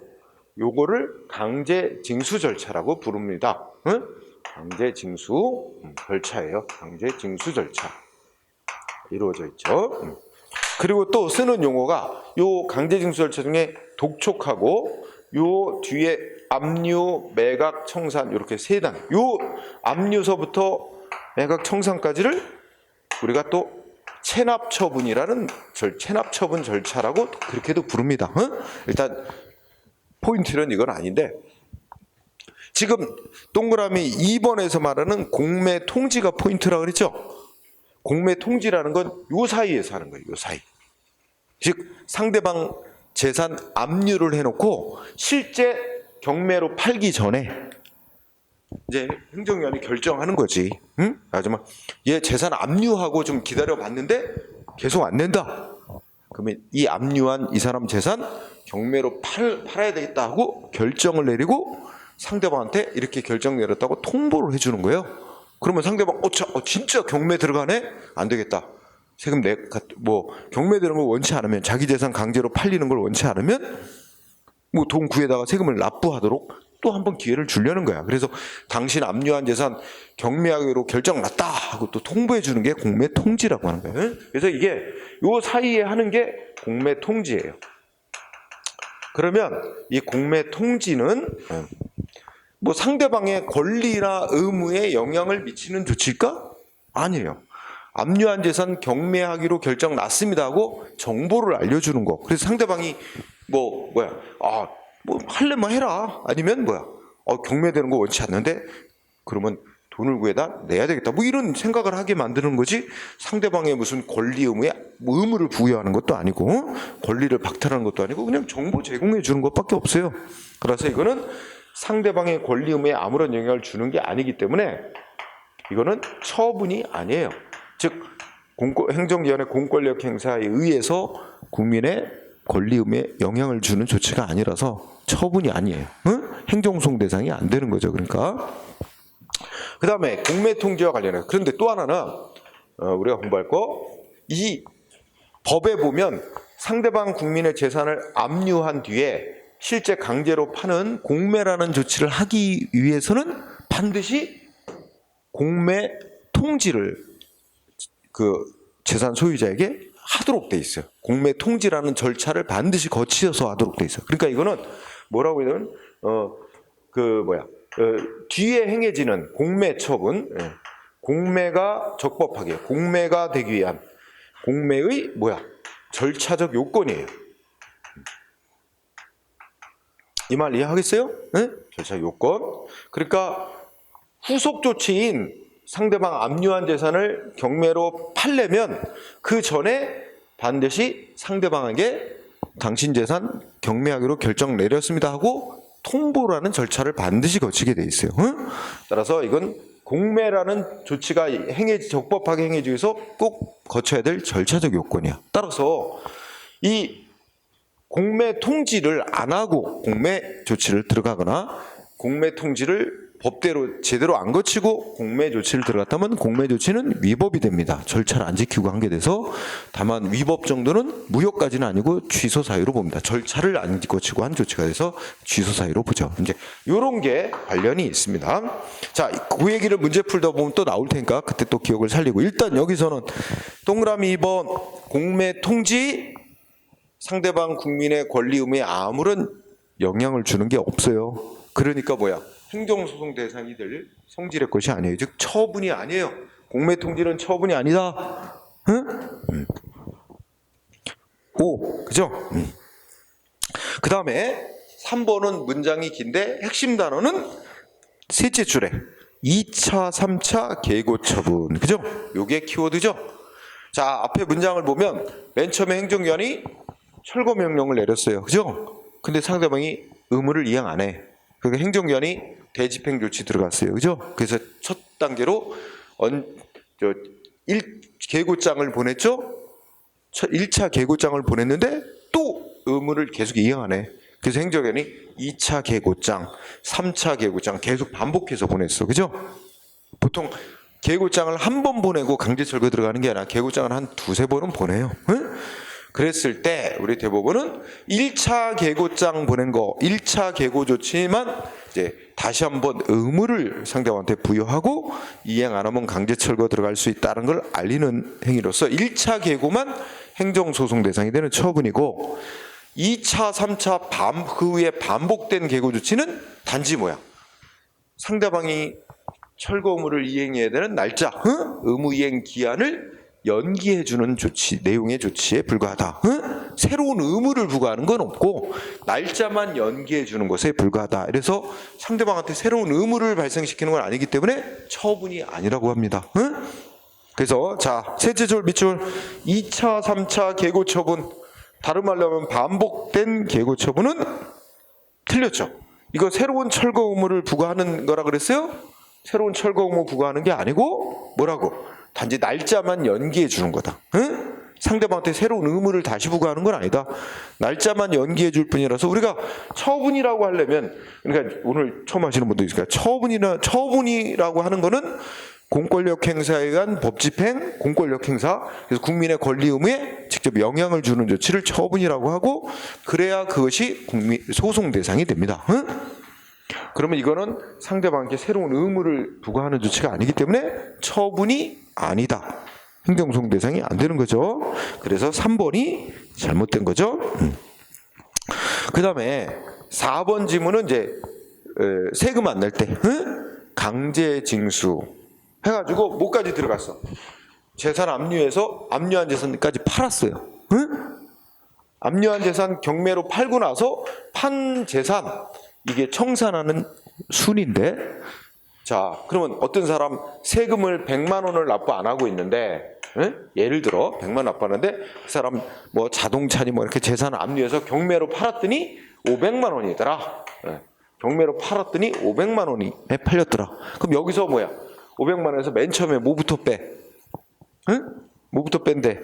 요거를 강제 징수 절차라고 부릅니다. 응? 강제 징수 절차예요. 강제 징수 절차 이루어져 있죠. 그리고 또 쓰는 용어가 요 강제 징수 절차 중에 독촉하고 요 뒤에 압류, 매각, 청산 이렇게 세 단. 요 압류서부터 매각, 청산까지를 우리가 또 체납처분이라는 체납처분 절차라고 그렇게도 부릅니다. 일단 포인트는 이건 아닌데 지금 동그라미 2번에서 말하는 공매 통지가 포인트라고 그랬죠. 공매 통지라는 건 요 사이에서 하는 거예요. 요 사이. 즉 상대방 재산 압류를 해놓고 실제 경매로 팔기 전에 이제 행정위원회 결정하는 거지. 응? 하지만 얘 재산 압류하고 좀 기다려봤는데 계속 안 낸다. 그러면 이 압류한 이 사람 재산 경매로 팔아야 되겠다 하고 결정을 내리고 상대방한테 이렇게 결정 내렸다고 통보를 해주는 거예요. 그러면 상대방 진짜 경매 들어가네? 안 되겠다. 세금 경매 들어간 걸 원치 않으면 자기 재산 강제로 팔리는 걸 원치 않으면 뭐 돈 구에다가 세금을 납부하도록 또 한 번 기회를 주려는 거야. 그래서 당신 압류한 재산 경매하기로 결정 났다 하고 또 통보해 주는 게 공매 통지라고 하는 거예요. 그래서 이게 요 사이에 하는 게 공매 통지예요. 그러면 이 공매 통지는 뭐 상대방의 권리나 의무에 영향을 미치는 조치일까? 아니에요. 압류한 재산 경매하기로 결정 났습니다 하고 정보를 알려주는 거. 그래서 상대방이 하려면 해라. 아니면 경매되는 거 원치 않는데 그러면 돈을 구해다 내야 되겠다. 뭐 이런 생각을 하게 만드는 거지. 상대방의 무슨 권리 의무에 의무를 부여하는 것도 아니고 권리를 박탈하는 것도 아니고 그냥 정보 제공해 주는 것밖에 없어요. 그래서 이거는 상대방의 권리 의무에 아무런 영향을 주는 게 아니기 때문에 이거는 처분이 아니에요. 즉 행정기관의 공권력 행사에 의해서 국민의 권리 의무에 영향을 주는 조치가 아니라서 처분이 아니에요. 행정소송 대상이 안 되는 거죠. 그러니까 그 다음에 공매 통지와 관련해서 그런데 또 하나는 우리가 공부할 거 이 법에 보면 상대방 국민의 재산을 압류한 뒤에 실제 강제로 파는 공매라는 조치를 하기 위해서는 반드시 공매 통지를 그 재산 소유자에게 하도록 돼 있어요. 공매 통지라는 절차를 반드시 거치어서 하도록 돼 있어요. 그러니까 이거는 뭐라고 해야 되면 뒤에 행해지는 공매 처분, 공매가 적법하게 공매가 되기 위한 공매의 절차적 요건이에요. 이 말 이해하겠어요? 네? 절차 요건. 그러니까 후속 조치인 상대방 압류한 재산을 경매로 팔려면 그 전에 반드시 상대방에게 당신 재산 경매하기로 결정 내렸습니다 하고 통보라는 절차를 반드시 거치게 돼 있어요. 따라서 이건 공매라는 조치가 적법하게 행해지기 위해서 꼭 거쳐야 될 절차적 요건이야. 따라서 이 공매 통지를 안 하고 공매 조치를 들어가거나 공매 통지를 법대로 제대로 안 거치고 공매 조치를 들어갔다면 공매 조치는 위법이 됩니다. 절차를 안 지키고 한 게 돼서 다만 위법 정도는 무효까지는 아니고 취소 사유로 봅니다. 절차를 안 거치고 한 조치가 돼서 취소 사유로 보죠. 이제 이런 게 관련이 있습니다. 자, 그 얘기를 문제 풀다 보면 또 나올 테니까 그때 또 기억을 살리고 일단 여기서는 동그라미 2번 공매 통지 상대방 국민의 권리 의무에 아무런 영향을 주는 게 없어요. 그러니까 뭐야? 행정소송 대상이 될 성질의 것이 아니에요. 즉 처분이 아니에요. 공매 통지는 처분이 아니다. 응? 오, 그죠? 그 다음에 3번은 문장이 긴데 핵심 단어는 셋째 줄에 2차, 3차 계고 처분. 그죠? 요게 키워드죠? 자, 앞에 문장을 보면 맨 처음에 행정기관이 철거 명령을 내렸어요. 그죠? 근데 상대방이 의무를 이행 안 해. 그러니까 행정기관이 대집행 조치 들어갔어요. 그죠? 그래서 첫 단계로 계고장을 보냈죠? 1차 계고장을 보냈는데 또 의무를 계속 이행 안 해. 그래서 행정기관이 2차 계고장, 3차 계고장 계속 반복해서 보냈어. 그죠? 보통 계고장을 한 번 보내고 강제 철거 들어가는 게 아니라 계고장을 한 두세 번은 보내요. 응? 그랬을 때 우리 대법원은 1차 계고장 보낸 거 1차 계고 조치만 이제 다시 한번 의무를 상대방한테 부여하고 이행 안 하면 강제 철거 들어갈 수 있다는 걸 알리는 행위로서 1차 계고만 행정소송 대상이 되는 처분이고 2차, 3차 그 후에 반복된 계고 조치는 단지 뭐야? 상대방이 철거 의무를 이행해야 되는 날짜, 의무 이행 기한을 연기해주는 조치, 내용의 조치에 불과하다. 새로운 의무를 부과하는 건 없고 날짜만 연기해주는 것에 불과하다. 그래서 상대방한테 새로운 의무를 발생시키는 건 아니기 때문에 처분이 아니라고 합니다. 그래서 자, 셋째 줄 밑줄 2차, 3차 계고 처분, 다른 말로 하면 반복된 계고 처분은 틀렸죠. 이거 새로운 철거 의무를 부과하는 거라 그랬어요? 새로운 철거 의무 부과하는 게 아니고 뭐라고? 단지 날짜만 연기해 주는 거다. 응? 상대방한테 새로운 의무를 다시 부과하는 건 아니다. 날짜만 연기해 줄 뿐이라서 우리가 처분이라고 하려면 그러니까 오늘 처음 하시는 분도 있으니까 처분이라고 하는 거는 공권력 행사에 의한 법집행, 공권력 행사, 그래서 국민의 권리 의무에 직접 영향을 주는 조치를 처분이라고 하고 그래야 그것이 소송 대상이 됩니다. 응? 그러면 이거는 상대방에게 새로운 의무를 부과하는 조치가 아니기 때문에 처분이 아니다. 행정소송 대상이 안 되는 거죠. 그래서 3번이 잘못된 거죠. 그 다음에 4번 지문은 이제 세금 안 낼 때 강제 징수 해가지고 뭐까지 들어갔어? 재산 압류해서 압류한 재산까지 팔았어요. 압류한 재산 경매로 팔고 나서 판 재산 이게 청산하는 순인데 자 그러면 어떤 사람 세금을 100만 원을 납부 안 하고 있는데 예를 들어 100만 납부하는데 그 사람 뭐 자동차니 뭐 이렇게 재산을 압류해서 경매로 팔았더니 500만 원이더라. 경매로 팔았더니 500만 원이 팔렸더라. 그럼 여기서 뭐야? 500만 원에서 맨 처음에 뭐부터 빼? 뭐부터 뺀대?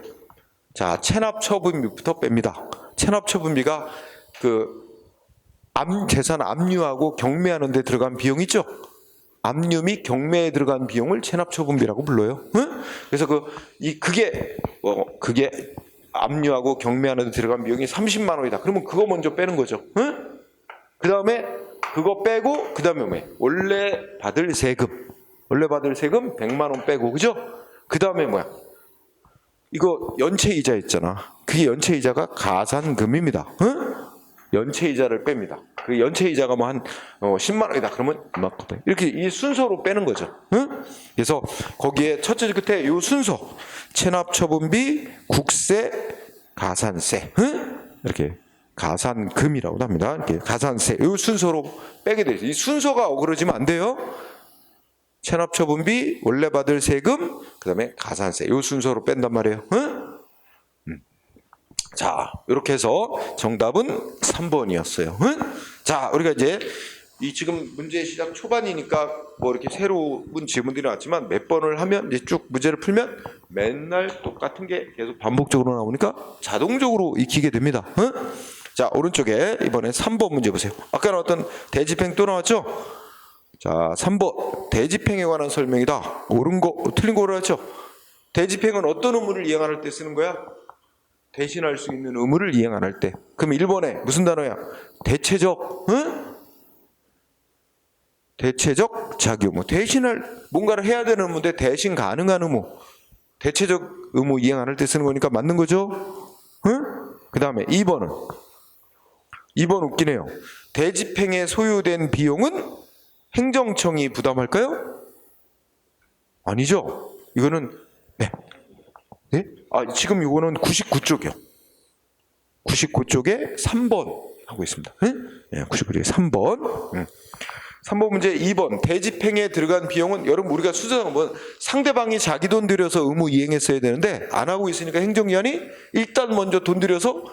자 체납처분비부터 뺍니다. 체납처분비가 그 재산 압류하고 경매하는 데 들어간 비용 있죠? 압류 및 경매에 들어간 비용을 체납처분비라고 불러요. 그래서 그게 압류하고 경매하는 데 들어간 비용이 30만 원이다. 그러면 그거 먼저 빼는 거죠. 그 다음에 그거 빼고 그 다음에 뭐 원래 받을 세금 100만 원 빼고 그죠? 그 다음에 뭐야? 이거 연체이자 있잖아. 그게 연체이자가 가산금입니다. 연체이자를 뺍니다. 그 연체이자가 뭐 한 10만 원이다. 그러면 이만큼 빼. 이렇게 이 순서로 빼는 거죠. 그래서 거기에 첫째 끝에 이 순서 체납처분비, 국세, 가산세 이렇게 가산금이라고도 합니다. 이렇게 가산세 이 순서로 빼게 되죠. 이 순서가 어그러지면 안 돼요. 체납처분비, 원래 받을 세금, 그 다음에 가산세 이 순서로 뺀단 말이에요. 자, 이렇게 해서 정답은 3번이었어요. 응? 자, 우리가 이제 이 지금 문제 시작 초반이니까 뭐 이렇게 새로운 질문들이 나왔지만 몇 번을 하면 이제 쭉 문제를 풀면 맨날 똑같은 게 계속 반복적으로 나오니까 자동적으로 익히게 됩니다. 응? 자, 오른쪽에 이번에 3번 문제 보세요. 아까 나왔던 대집행 또 나왔죠? 자, 3번 대집행에 관한 설명이다. 옳은 거, 틀린 거로 했죠? 대집행은 어떤 의무를 이행 안 할 때 쓰는 거야? 대신할 수 있는 의무를 이행 안 할 때. 그럼 1번에 무슨 단어야? 대체적, 응? 대체적 자기의무. 대신할 뭔가를 해야 되는 의무인데 대신 가능한 의무. 대체적 의무 이행 안 할 때 쓰는 거니까 맞는 거죠? 응? 그 다음에 2번은 2번 웃기네요. 대집행에 소요된 비용은 행정청이 부담할까요? 아니죠. 이거는 네. 네? 아, 지금 이거는 99쪽이요. 99쪽에 3번 하고 있습니다. 네, 99쪽에 3번. 3번 문제 2번 대집행에 들어간 비용은 여러분 우리가 수정하면 상대방이 자기 돈 들여서 의무 이행했어야 되는데 안 하고 있으니까 행정기관이 일단 먼저 돈 들여서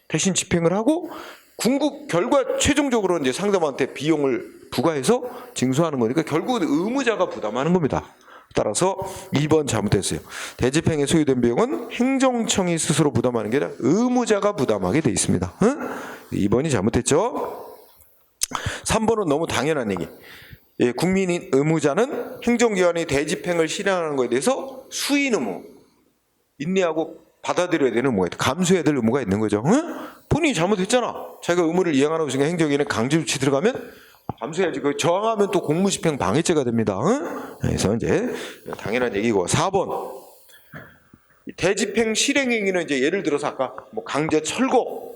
대신 집행을 하고 궁극 결과 최종적으로 이제 상대방한테 비용을 부과해서 징수하는 거니까 결국은 의무자가 부담하는 겁니다. 따라서 2번 잘못됐어요. 대집행에 소요된 비용은 행정청이 스스로 부담하는 게 아니라 의무자가 부담하게 돼 있습니다. 2번이 잘못됐죠. 3번은 너무 당연한 얘기. 예, 국민인 의무자는 행정기관이 대집행을 실행하는 것에 대해서 수인 의무, 인내하고 받아들여야 되는 의무가 있다. 감수해야 될 의무가 있는 거죠. 본인이 잘못했잖아. 자기가 의무를 이행 안 하고 있으니까 행정기관에 강제 조치 들어가면 감수해야지. 그 저항하면 또 공무집행 방해죄가 됩니다. 그래서 이제 당연한 얘기고. 4번 대집행 실행행위는 이제 예를 들어서 아까 뭐 강제 철거,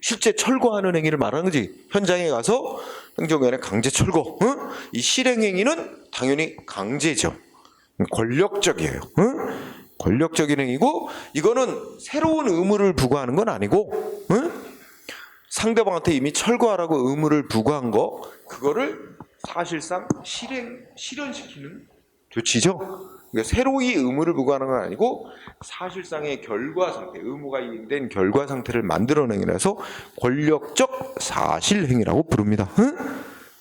실제 철거하는 행위를 말하는 거지. 현장에 가서 행정기관에 강제 철거. 이 실행행위는 당연히 강제죠. 권력적이에요. 권력적인 행위고 이거는 새로운 의무를 부과하는 건 아니고 상대방한테 이미 철거하라고 의무를 부과한 거 그거를 사실상 실현시키는 조치죠. 그러니까 새로이 의무를 부과하는 건 아니고 사실상의 결과 상태, 의무가 이행된 결과 상태를 만들어내는 행위라서 권력적 사실행위라고 부릅니다.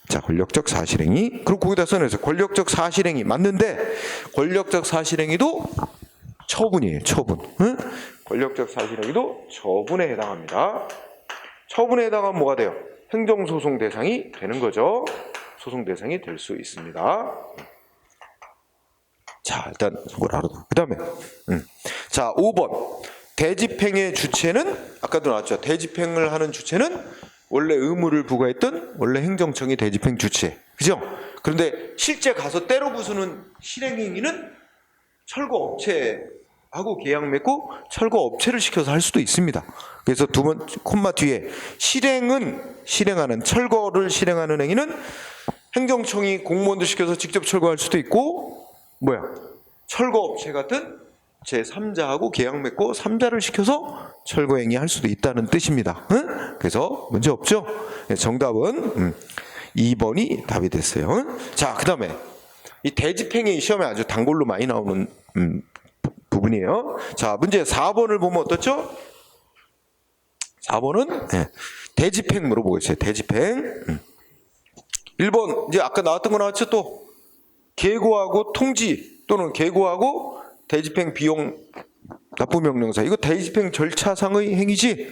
자, 권력적 사실행위. 그리고 거기다 써내서 권력적 사실행위 맞는데 권력적 사실행위도 처분이에요. 처분. 권력적 사실행위도 처분에 해당합니다. 처분에 해당하면 뭐가 돼요? 행정소송 대상이 되는 거죠. 소송 대상이 될 수 있습니다. 자, 일단 뭘 알아도. 그 다음에 자, 5번 대집행의 주체는 아까도 나왔죠. 대집행을 하는 주체는 원래 의무를 부과했던 원래 행정청이 대집행 주체. 그죠? 그런데 실제 가서 때려 부수는 실행행위는 철거업체하고 계약 맺고 철거업체를 시켜서 할 수도 있습니다. 그래서 두 번 콤마 뒤에 실행하는 철거를 실행하는 행위는 행정청이 공무원들 시켜서 직접 철거할 수도 있고 철거업체 같은 제3자하고 계약 맺고 3자를 시켜서 철거행위 할 수도 있다는 뜻입니다. 그래서 문제 없죠? 정답은 2번이 답이 됐어요. 자, 그 다음에 이 대집행이 시험에 아주 단골로 많이 나오는 부분이에요. 자, 문제 4번을 보면 어떻죠? 4번은 대집행 물어보고 있어요. 대집행. 1번 이제 아까 나왔던 거 나왔죠? 또 계고하고 통지 또는 계고하고 대집행 비용 납부 명령사. 이거 대집행 절차상의 행위지.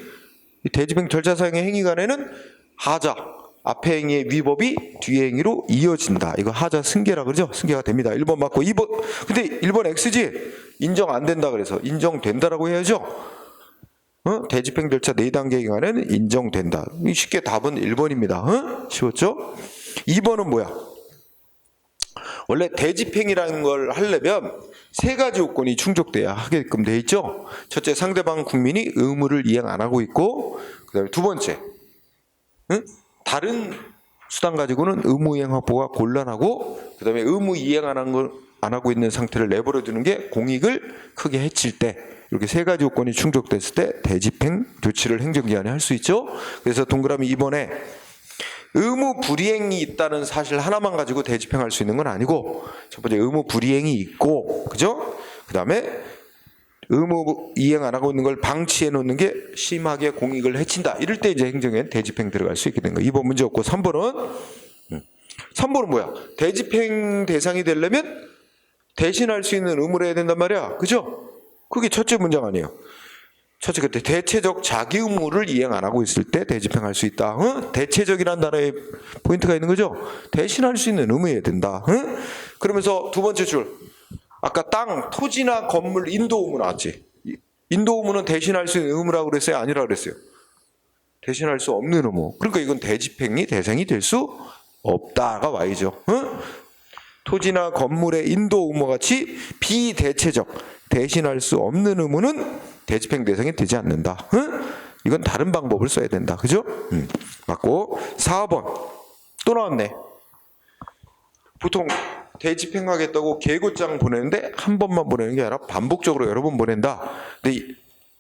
이 대집행 절차상의 행위 간에는 하자. 앞에 행위의 위법이 뒤에 행위로 이어진다. 이거 하자 승계라 그러죠? 승계가 됩니다. 1번 맞고 2번. 근데 1번 X지? 인정 안 된다 그래서 인정된다라고 해야죠. 대집행 절차 4단계 기간에는 인정된다. 쉽게 답은 1번입니다. 쉬웠죠? 2번은 뭐야? 원래 대집행이라는 걸 하려면 3가지 요건이 충족돼야 하게끔 돼 있죠. 첫째, 상대방 국민이 의무를 이행 안 하고 있고, 그다음에 두 번째, 다른 수단 가지고는 의무 이행 확보가 곤란하고, 그다음에 의무 이행 안 하고 있는 상태를 내버려 두는 게 공익을 크게 해칠 때, 이렇게 3가지 요건이 충족됐을 때 대집행 조치를 행정기관이 할 수 있죠. 그래서 동그라미 2번에 의무 불이행이 있다는 사실 하나만 가지고 대집행할 수 있는 건 아니고, 첫 번째 의무 불이행이 있고, 그죠? 그 다음에 의무 이행 안 하고 있는 걸 방치해 놓는 게 심하게 공익을 해친다. 이럴 때 이제 행정에 대집행 들어갈 수 있게 된 거예요. 2번 문제 없고 3번은 뭐야? 대집행 대상이 되려면 대신할 수 있는 의무를 해야 된단 말이야. 그죠? 그게 첫째 문장 아니에요. 첫째, 그때 대체적 자기 의무를 이행 안 하고 있을 때 대집행할 수 있다. 대체적이라는 단어에 포인트가 있는 거죠. 대신할 수 있는 의무여야 된다. 그러면서 두 번째 줄, 아까 땅, 토지나 건물 인도 의무 나왔지. 인도 의무는 대신할 수 있는 의무라고 그랬어요? 아니라고 그랬어요? 대신할 수 없는 의무. 그러니까 이건 대집행이 대상이 될 수 없다가 Y죠. 토지나 건물의 인도 의무와 같이 비대체적, 대신할 수 없는 의무는 대집행 대상이 되지 않는다. 이건 다른 방법을 써야 된다. 그죠? 맞고. 4번. 또 나왔네. 보통 대집행하겠다고 계고장 보내는데 한 번만 보내는 게 아니라 반복적으로 여러 번 보낸다. 근데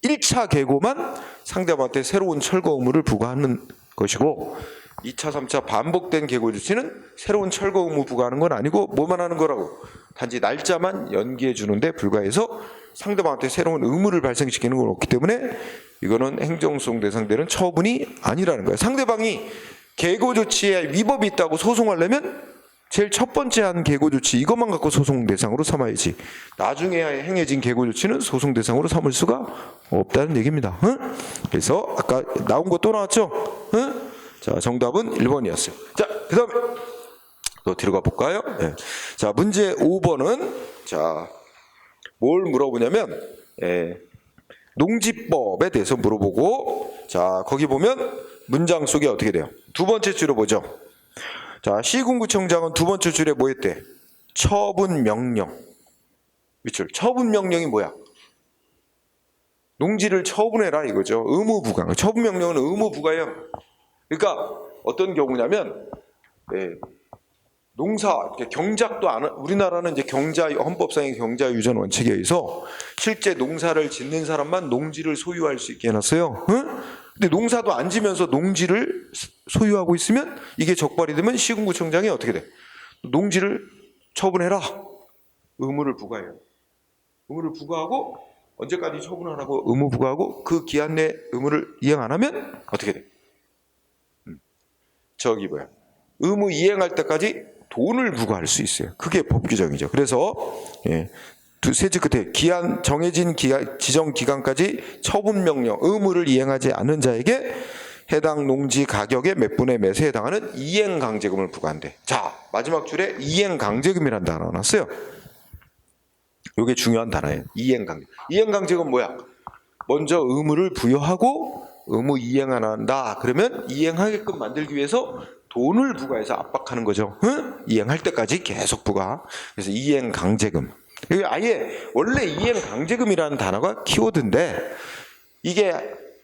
1차 계고만 상대방한테 새로운 철거 의무를 부과하는 것이고 2차, 3차 반복된 계고 조치는 새로운 철거 의무 부과하는 건 아니고 뭐만 하는 거라고? 단지 날짜만 연기해 주는데 불과해서 상대방한테 새로운 의무를 발생시키는 건 없기 때문에 이거는 행정소송 대상되는 처분이 아니라는 거예요. 상대방이 계고 조치에 위법이 있다고 소송하려면 제일 첫 번째 한 계고 조치 이것만 갖고 소송 대상으로 삼아야지. 나중에 행해진 계고 조치는 소송 대상으로 삼을 수가 없다는 얘기입니다. 그래서 아까 나온 거 또 나왔죠? 자, 정답은 1번이었어요. 자, 그 다음에 또 들어가 볼까요? 네. 자, 문제 5번은 자, 뭘 물어보냐면 농지법에 대해서 물어보고 자, 거기 보면 문장 속에 어떻게 돼요? 두 번째 줄을 보죠. 자, 시군구청장은 두 번째 줄에 뭐 했대? 처분 명령. 밑줄. 처분 명령이 뭐야? 농지를 처분해라 이거죠. 의무 부과. 처분 명령은 의무 부과예요. 그러니까 어떤 경우냐면 농사 경작도 안 우리나라는 이제 경자 헌법상의 경자 유전 원칙에 의해서 실제 농사를 짓는 사람만 농지를 소유할 수 있게 해놨어요. 근데 농사도 안 지면서 농지를 소유하고 있으면 이게 적발이 되면 시군구청장이 어떻게 돼? 농지를 처분해라. 의무를 부과해요. 의무를 부과하고 언제까지 처분하라고 의무 부과하고 그 기한 내 의무를 이행 안 하면 어떻게 돼? 저기 뭐야? 의무 이행할 때까지 돈을 부과할 수 있어요. 그게 법 규정이죠. 그래서 세 줄 끝에 기한 정해진 기한, 지정 기간까지 처분 명령 의무를 이행하지 않은 자에게 해당 농지 가격의 몇 분의 몇에 해당하는 이행 강제금을 부과한대. 자, 마지막 줄에 이행 강제금이라는 단어가 나왔어요. 이게 중요한 단어예요. 이행 강제. 이행 강제금 뭐야? 먼저 의무를 부여하고 의무 이행 안 한다. 그러면 이행하게끔 만들기 위해서 돈을 부과해서 압박하는 거죠. 이행할 때까지 계속 부과. 그래서 이행 강제금. 이게 아예 원래 이행 강제금이라는 단어가 키워드인데 이게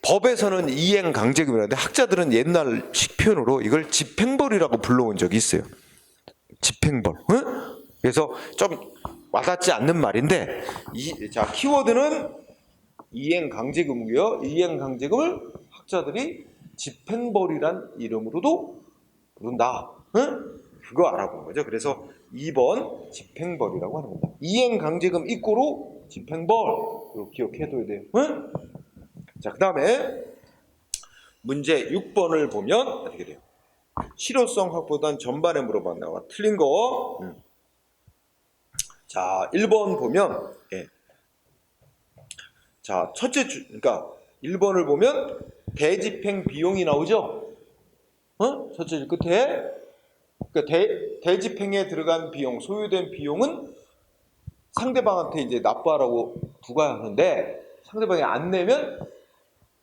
법에서는 이행 강제금이라는데 학자들은 옛날식 표현으로 이걸 집행벌이라고 불러온 적이 있어요. 집행벌. 그래서 좀 와닿지 않는 말인데 자, 키워드는 이행 강제금이고요. 이행 강제금을 학자들이 집행벌이란 이름으로도 부른다. 그거 알아본 거죠. 그래서 2번 집행벌이라고 하는 겁니다. 이행 강제금 이꼬로 집행벌. 이거 기억해둬야 돼요. 자, 그 다음에 문제 6번을 보면 어떻게 돼요? 실효성 확보단 전반에 물어봤나요? 틀린 거. 자, 1번 보면 자, 첫째 줄, 그러니까 1번을 보면 대집행 비용이 나오죠? 첫째 줄 끝에. 그러니까 대집행에 들어간 비용, 소요된 비용은 상대방한테 이제 납부하라고 부과하는데 상대방이 안 내면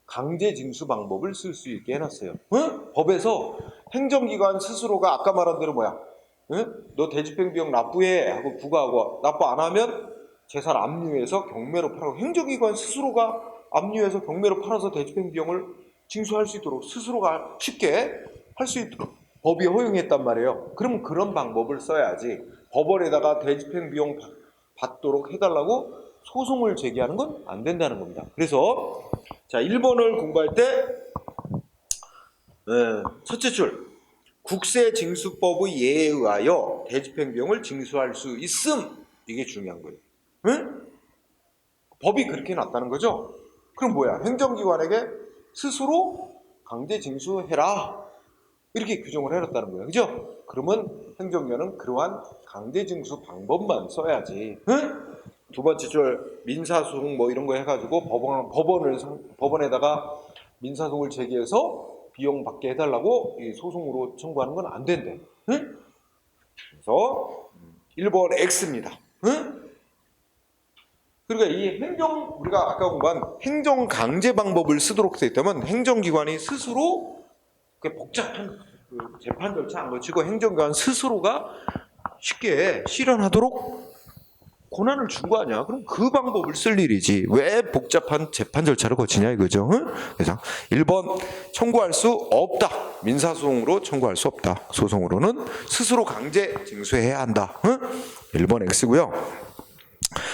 강제 징수 방법을 쓸 수 있게 해놨어요. 법에서 행정기관 스스로가 아까 말한 대로 뭐야? 너 대집행 비용 납부해 하고 부과하고 납부 안 하면 재산 압류해서 경매로 팔고 행정기관 스스로가 압류해서 경매로 팔아서 대집행 비용을 징수할 수 있도록 스스로가 쉽게 할 수 있도록 법이 허용했단 말이에요. 그럼 그런 방법을 써야지 법원에다가 대집행 비용 받도록 해달라고 소송을 제기하는 건 안 된다는 겁니다. 그래서 자, 1번을 공부할 때 첫째 줄 국세징수법의 예에 의하여 대집행 비용을 징수할 수 있음. 이게 중요한 거예요. 법이 그렇게 놨다는 거죠. 그럼 뭐야? 행정기관에게 스스로 강제 징수해라. 이렇게 규정을 해놨다는 거예요. 그죠? 그러면 행정기관은 그러한 강제 징수 방법만 써야지. 응? 두 번째 줄 민사소송 뭐 이런 거 해가지고 법원에다가 민사소송을 제기해서 비용 받게 해달라고 이 소송으로 청구하는 건 안 된대. 응? 그래서 1번 X입니다. 응? 그러니까 이 우리가 아까 공부한 행정 강제 방법을 쓰도록 되어 있다면 행정기관이 스스로 복잡한 재판 절차 안 거치고 행정기관 스스로가 쉽게 실현하도록 권한을 준 거 아니야? 그럼 그 방법을 쓸 일이지. 왜 복잡한 재판 절차를 거치냐 이거죠. 응? 그래서 1번 청구할 수 없다. 민사소송으로 청구할 수 없다. 소송으로는 스스로 강제 징수해야 한다. 응? 1번 X고요.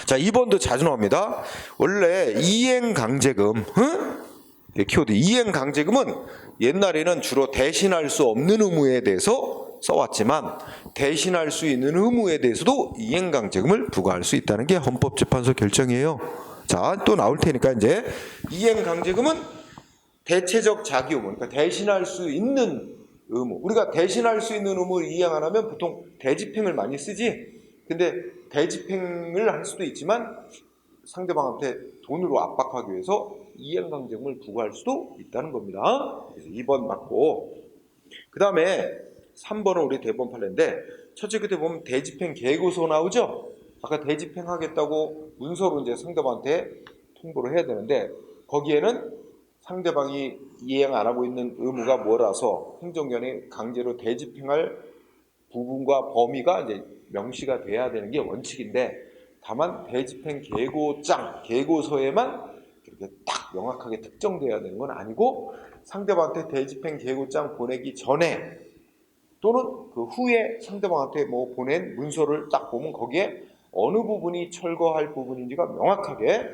자, 2번도 자주 나옵니다. 원래 이행강제금, 키워드 이행강제금은 옛날에는 주로 대신할 수 없는 의무에 대해서 써왔지만 대신할 수 있는 의무에 대해서도 이행강제금을 부과할 수 있다는 게 헌법재판소 결정이에요. 자, 또 나올 테니까 이제 이행강제금은 대체적 자기 의무, 그러니까 대신할 수 있는 의무. 우리가 대신할 수 있는 의무를 이행 안 하면 보통 대집행을 많이 쓰지. 근데 대집행을 할 수도 있지만 상대방한테 돈으로 압박하기 위해서 이행강제금을 부과할 수도 있다는 겁니다. 그래서 2번 맞고, 그 다음에 3번은 우리 대법원 판례인데 첫째 끝에 보면 대집행 계고서 나오죠. 아까 대집행하겠다고 문서로 이제 상대방한테 통보를 해야 되는데 거기에는 상대방이 이행 안 하고 있는 의무가 뭐라서 행정기관이 강제로 대집행할 부분과 범위가 이제 명시가 돼야 되는 게 원칙인데 다만 대집행 계고서에만 이렇게 딱 명확하게 특정돼야 되는 건 아니고 상대방한테 대집행 계고장 보내기 전에 또는 그 후에 상대방한테 뭐 보낸 문서를 딱 보면 거기에 어느 부분이 철거할 부분인지가 명확하게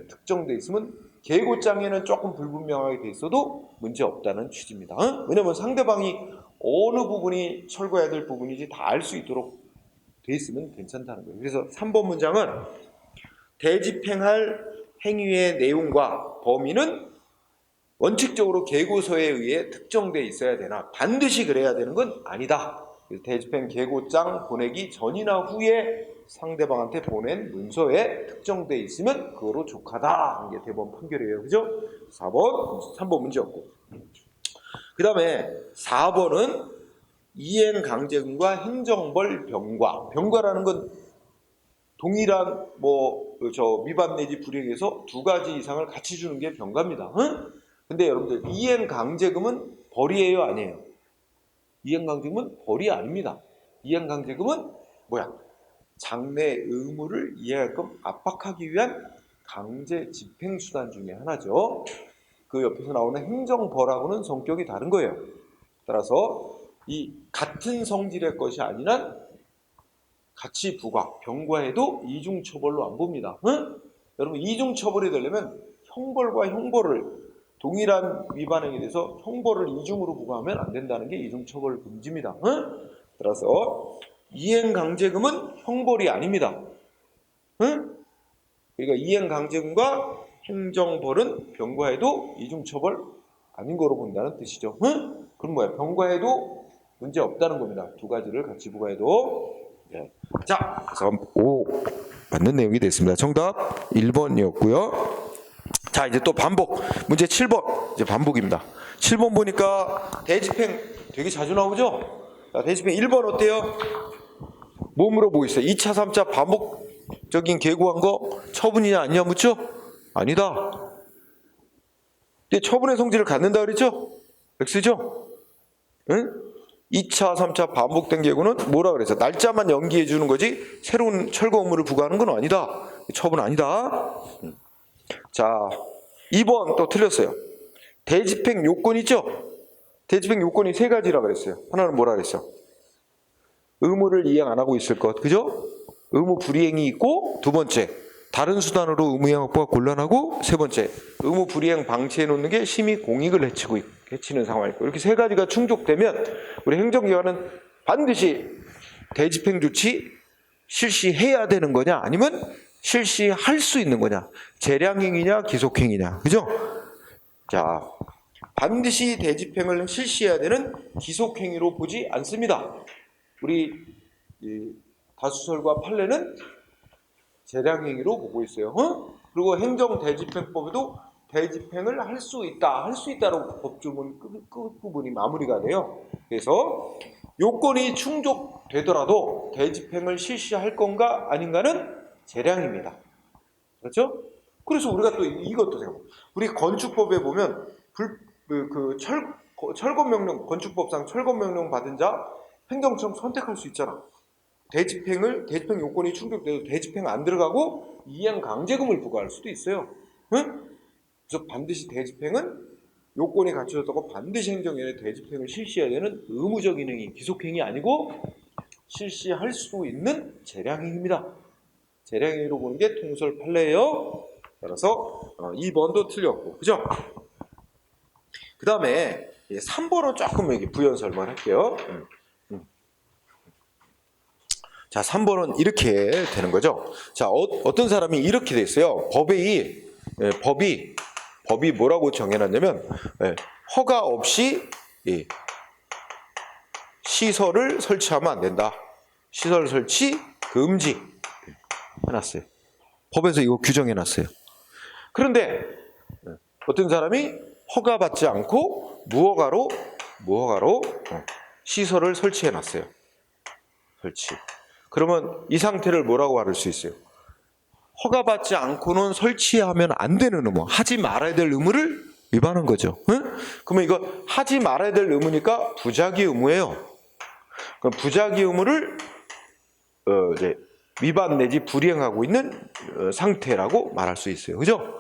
특정돼 있으면 계고장에는 조금 불분명하게 돼 있어도 문제 없다는 취지입니다. 왜냐하면 상대방이 어느 부분이 철거해야 될 부분인지 다 알 수 있도록 돼 있으면 괜찮다는 거예요. 그래서 3번 문장은 대집행할 행위의 내용과 범위는 원칙적으로 계고서에 의해 특정돼 있어야 되나 반드시 그래야 되는 건 아니다. 대집행 계고장 보내기 전이나 후에 상대방한테 보낸 문서에 특정돼 있으면 그거로 족하다 하는 게 대법원 판결이에요. 그죠? 3번 문제였고. 그 다음에 4번은 이행강제금과 행정벌 병과. 병과라는 건 동일한 위반 내지 불이행에서 2가지 이상을 같이 주는 게 병과입니다. 근데 여러분들 이행강제금은 벌이에요, 아니에요? 이행강제금은 벌이 아닙니다. 이행강제금은 장래 의무를 이행할끔 압박하기 위한 강제 집행수단 중에 하나죠. 그 옆에서 나오는 행정벌하고는 성격이 다른 거예요. 따라서 이 같은 성질의 것이 아니란 같이 부과, 병과에도 이중처벌로 안 봅니다. 여러분 이중처벌이 되려면 형벌과 형벌을 동일한 위반행위에 대해서 형벌을 이중으로 부과하면 안 된다는 게 이중처벌 금지입니다. 따라서 이행강제금은 형벌이 아닙니다. 그러니까 이행강제금과 행정벌은 병과에도 이중처벌 아닌 거로 본다는 뜻이죠. 그럼 뭐야? 병과에도 문제 없다는 겁니다. 2가지를 같이 부과해도. 네. 자, 그래서 5 맞는 내용이 됐습니다. 정답 1번이었고요. 자, 이제 또 반복. 문제 7번. 이제 반복입니다. 7번 보니까 대집행 되게 자주 나오죠? 자, 대집행 1번 어때요? 뭐 물어보고 있어요? 2차, 3차 반복적인 계고한 거 처분이냐 아니냐 묻죠? 아니다. 근데 처분의 성질을 갖는다 그랬죠? X죠? 응? 2차, 3차 반복된 계고는 뭐라 그랬어? 날짜만 연기해 주는 거지 새로운 철거 의무를 부과하는 건 아니다. 처분 아니다. 자, 2번 또 틀렸어요. 대집행 요건 있죠? 대집행 요건이 3가지라 그랬어요. 하나는 뭐라 그랬어? 의무를 이행 안 하고 있을 것, 그죠? 의무 불이행이 있고, 2번째 다른 수단으로 의무이행 확보가 곤란하고, 3번째 의무 불이행 방치해 놓는 게 심히 공익을 해치는 상황이고, 이렇게 3가지가 충족되면 우리 행정기관은 반드시 대집행 조치 실시해야 되는 거냐, 아니면 실시할 수 있는 거냐? 재량행위냐, 기속행위냐, 그죠? 자, 반드시 대집행을 실시해야 되는 기속행위로 보지 않습니다. 우리 다수설과 판례는 재량행위로 보고 있어요. 그리고 행정대집행법에도 대집행을 할 수 있다, 할 수 있다라고 법조문 끝부분이 마무리가 돼요. 그래서 요건이 충족되더라도 대집행을 실시할 건가 아닌가는 재량입니다. 그렇죠? 그래서 우리가 또 이것도 생각해요. 우리 건축법에 보면 철거명령, 건축법상 철거명령 받은 자 행정청 선택할 수 있잖아. 대집행 요건이 충족돼도 대집행 안 들어가고 이행 강제금을 부과할 수도 있어요. 응? 그래서 반드시 대집행은 요건이 갖춰졌다고 반드시 행정위원회 대집행을 실시해야 되는 의무적인 행위, 기속행위 아니고 실시할 수 있는 재량행위입니다. 재량행위로 보는 게 통설 판례예요. 따라서 2번도 틀렸고, 그죠? 그 다음에 3번은 조금 여기 부연 설명할게요. 자, 3번은 이렇게 되는 거죠. 자, 어떤 사람이 이렇게 돼 있어요. 법이 뭐라고 정해놨냐면, 허가 없이 시설을 설치하면 안 된다. 시설 설치 금지 해놨어요. 법에서 이거 규정해놨어요. 그런데 어떤 사람이 허가받지 않고 무허가로 시설을 설치해놨어요. 설치. 그러면 이 상태를 뭐라고 말할 수 있어요? 허가받지 않고는 설치하면 안 되는 의무, 하지 말아야 될 의무를 위반한 거죠. 응? 그러면 이거 하지 말아야 될 의무니까 부작위 의무예요. 그럼 부작위 의무를 이제 위반 내지 불이행하고 있는 상태라고 말할 수 있어요. 그죠?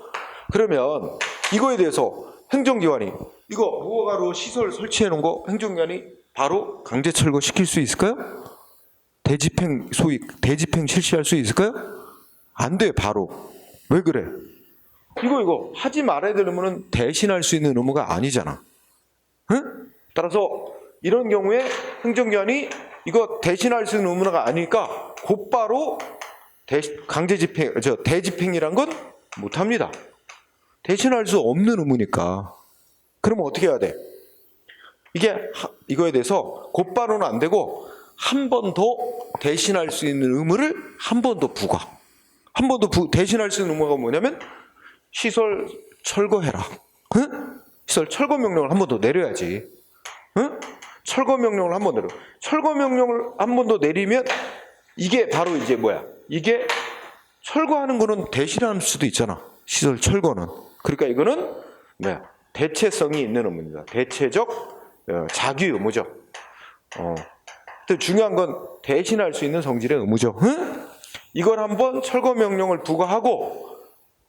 그러면 이거에 대해서 행정기관이 이거 무허가로 시설 설치해 놓은 거 행정기관이 바로 강제 철거시킬 수 있을까요? 대집행 실시할 수 있을까요? 안 돼, 바로. 왜 그래? 이거 하지 말아야 될 의무는 대신할 수 있는 의무가 아니잖아. 응? 따라서 이런 경우에 행정기관이 이거 대신할 수 있는 의무가 아니니까 곧바로 대집행이란 건 못합니다. 대신할 수 없는 의무니까. 그러면 어떻게 해야 돼? 이거에 대해서 곧바로는 안 되고 한 번 더 대신할 수 있는 의무를 한 번 더 부과. 한 번 더 대신할 수 있는 의무가 뭐냐면 시설 철거해라. 응? 시설 철거 명령을 한 번 더 내려야지. 응? 철거 명령을 한 번 내려. 철거 명령을 한 번 더 내리면 이게 바로 이제 뭐야? 이게 철거하는 거는 대신할 수도 있잖아. 시설 철거는. 그러니까 이거는 뭐야? 대체성이 있는 의무입니다. 대체적 자기 의무죠. 또 중요한 건 대신할 수 있는 성질의 의무죠. 응? 이걸 한번 철거 명령을 부과하고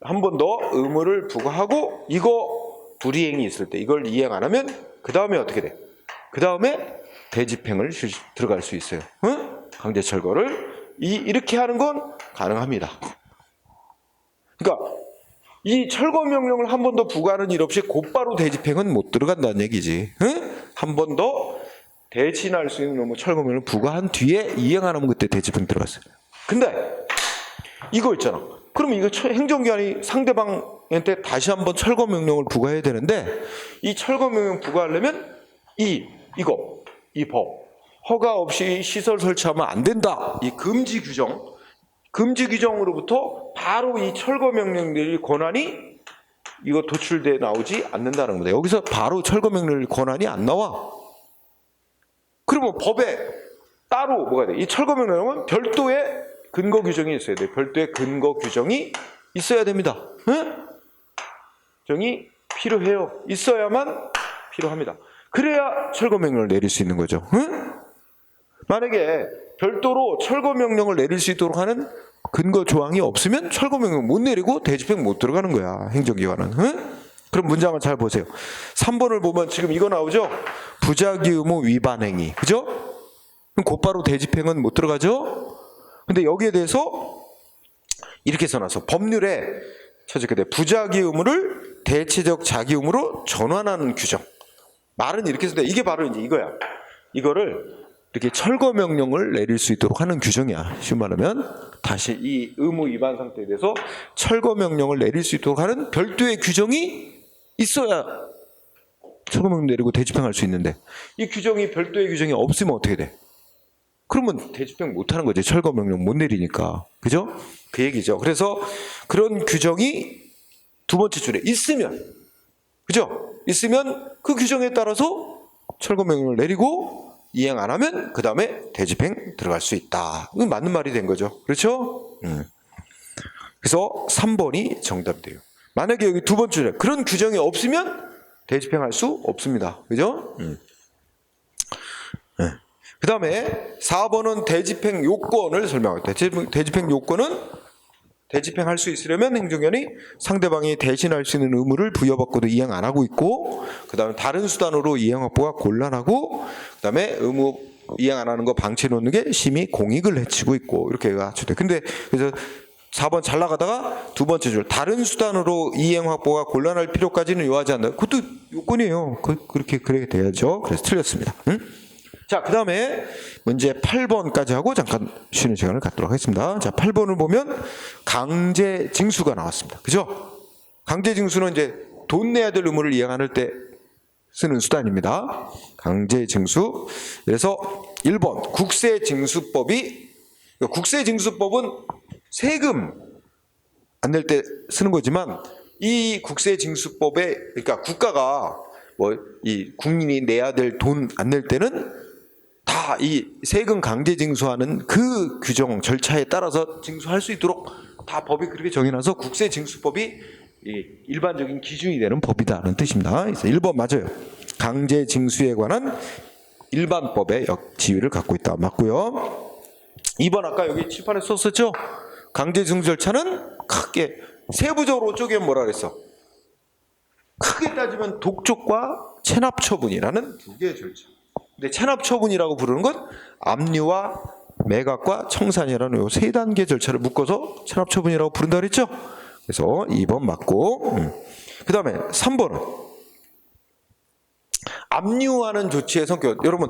한 번 더 의무를 부과하고 이거 불이행이 있을 때 이걸 이행 안 하면 그 다음에 어떻게 돼? 그 다음에 대집행을 들어갈 수 있어요. 응? 강제 철거를 이렇게 하는 건 가능합니다. 그러니까 이 철거 명령을 한 번 더 부과하는 일 없이 곧바로 대집행은 못 들어간다는 얘기지. 응? 한 번 더 대신할 수 있는 의무 철거 명령을 부과한 뒤에 이행하면 그때 대집행 들어갔어요. 근데 이거 있잖아. 그러면 이거 행정기관이 상대방한테 다시 한번 철거 명령을 부과해야 되는데 이 철거 명령 부과하려면 이 법 허가 없이 시설 설치하면 안 된다. 이 금지 규정으로부터 바로 이 철거 명령 내릴 권한이 이거 도출돼 나오지 않는다는 겁니다. 여기서 바로 철거 명령 내릴 권한이 안 나와. 그러면 법에 따로 뭐가 돼? 이 철거 명령은 별도의 근거 규정이 있어야 돼. 별도의 근거 규정이 있어야 됩니다. 응? 규정이 필요해요. 있어야만 필요합니다. 그래야 철거 명령을 내릴 수 있는 거죠. 응? 만약에 별도로 철거 명령을 내릴 수 있도록 하는 근거 조항이 없으면 철거 명령 못 내리고 대집행 못 들어가는 거야. 행정기관은. 응? 그럼 문장을 잘 보세요. 3번을 보면 지금 이거 나오죠? 부작위 의무 위반 행위. 그죠? 그럼 곧바로 대집행은 못 들어가죠? 근데 여기에 대해서 이렇게 써놔서 법률에 처지게 돼. 부작위 의무를 대체적 자기 의무로 전환하는 규정. 말은 이렇게 써도 돼. 이게 바로 이제 이거야. 이거를 이렇게 철거 명령을 내릴 수 있도록 하는 규정이야. 쉬운 말하면 다시 이 의무 위반 상태에 대해서 철거 명령을 내릴 수 있도록 하는 별도의 규정이 있어야 철거 명령 내리고 대집행할 수 있는데, 이 규정이 별도의 규정이 없으면 어떻게 돼? 그러면 대집행 못 하는 거지. 철거 명령 못 내리니까. 그죠? 그 얘기죠. 그래서 그런 규정이 두 번째 줄에 있으면, 그죠? 있으면 그 규정에 따라서 철거 명령을 내리고 이행 안 하면 그 다음에 대집행 들어갈 수 있다. 이건 맞는 말이 된 거죠. 그렇죠? 그래서 3번이 정답이 돼요. 만약에 여기 두 번째 줄에 그런 규정이 없으면 대집행할 수 없습니다. 그죠? 그 다음에 4번은 대집행 요건을 설명할 때, 대집행 요건은 대집행할 수 있으려면 행정기관이 상대방이 대신할 수 있는 의무를 부여받고도 이행 안 하고 있고, 그 다음에 다른 수단으로 이행 확보가 곤란하고, 그 다음에 의무 이행 안 하는 거 방치해 놓는 게 심히 공익을 해치고 있고, 이렇게 갖추돼. 근데 그래서 4번 잘 나가다가 두 번째 줄 다른 수단으로 이행 확보가 곤란할 필요까지는 요하지 않는다. 그것도 요건이에요. 그렇게 그래야 돼야죠. 그래서 틀렸습니다. 자, 그 다음에 문제 8번까지 하고 잠깐 쉬는 시간을 갖도록 하겠습니다. 자, 8번을 보면 강제 징수가 나왔습니다. 그죠? 강제 징수는 이제 돈 내야 될 의무를 이행 안 할 때 쓰는 수단입니다. 강제 징수. 그래서 1번 국세징수법이, 국세징수법은 세금 안 낼 때 쓰는 거지만, 이 국세징수법에, 그러니까 국가가 뭐 이 국민이 내야 될 돈 안 낼 때는 다 이 세금 강제 징수하는 그 규정 절차에 따라서 징수할 수 있도록 다 법이 그렇게 정해놔서 국세징수법이 일반적인 기준이 되는 법이다는 뜻입니다. 그래서 1번 맞아요. 강제 징수에 관한 일반법의 지위를 갖고 있다. 맞고요. 2번 아까 여기 칠판에 썼었죠. 강제 징수 절차는 크게 세부적으로 쪼개면 뭐라 그랬어? 크게 따지면 독촉과 체납 처분이라는 두 개의 절차. 근데 체납 처분이라고 부르는 건 압류와 매각과 청산이라는 요 세 단계 절차를 묶어서 체납 처분이라고 부른다 그랬죠? 그래서 2번 맞고, 그 다음에 3번은 압류하는 조치의 성격. 여러분,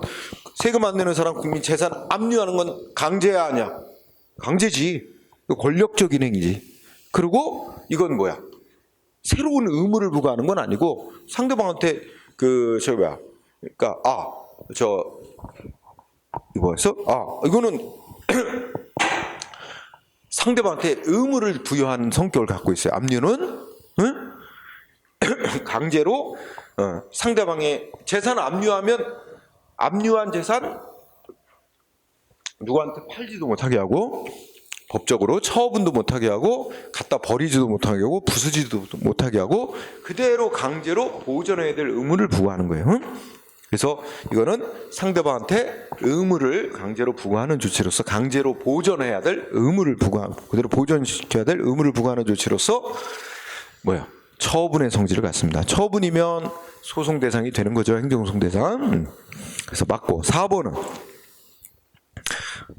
세금 안 내는 사람 국민 재산 압류하는 건 강제야 아니야? 강제지. 권력적인 행위지. 그리고 이건 뭐야? 새로운 의무를 부과하는 건 아니고 상대방한테 그러니까 이거였어? 이거는 상대방한테 의무를 부여하는 성격을 갖고 있어요. 압류는 강제로 상대방의 재산을 압류하면 압류한 재산 누구한테 팔지도 못하게 하고, 법적으로 처분도 못하게 하고, 갖다 버리지도 못하게 하고, 부수지도 못하게 하고, 그대로 강제로 보존해야 될 의무를 부과하는 거예요. 그래서 이거는 상대방한테 의무를 강제로 부과하는 조치로서, 강제로 보존해야 될 의무를 그대로 보존시켜야 될 의무를 부과하는 조치로서 처분의 성질을 갖습니다. 처분이면 소송 대상이 되는 거죠. 행정소송 대상. 그래서 맞고. 4번은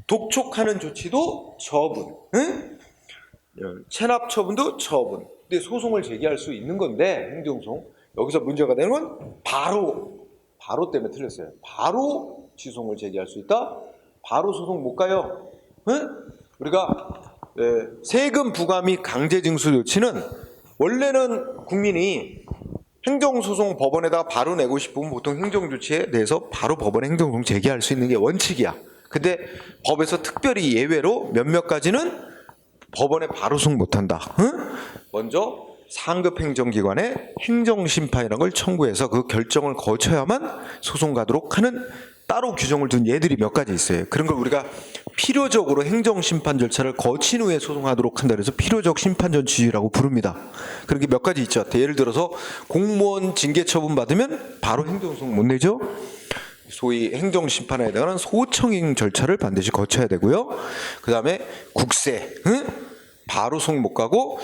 독촉하는 조치도 처분, 체납 처분도 처분. 근데 소송을 제기할 수 있는 건데, 행정소송. 여기서 문제가 되는 건 바로 때문에 틀렸어요. 바로 지송을 제기할 수 있다. 바로 소송 못 가요. 우리가 세금 부과 및 강제 징수 조치는 원래는 국민이 행정소송 법원에다가 바로 내고 싶으면 보통 행정조치에 대해서 바로 법원에 행정소송 제기할 수 있는 게 원칙이야. 근데 법에서 특별히 예외로 몇몇 가지는 법원에 바로 소송 못한다. 먼저 상급 행정기관에 행정심판이라는 걸 청구해서 그 결정을 거쳐야만 소송 가도록 하는 따로 규정을 둔 예들이 몇 가지 있어요. 그런 걸 우리가 필요적으로 행정심판 절차를 거친 후에 소송하도록 한다 그래서 필요적 심판전치라고 부릅니다. 그런 게 몇 가지 있죠. 예를 들어서 공무원 징계 처분 받으면 바로 행정소송 못 내죠. 소위 행정심판에 대한 소청행 절차를 반드시 거쳐야 되고요. 그 다음에 국세, 바로 소송 못 가고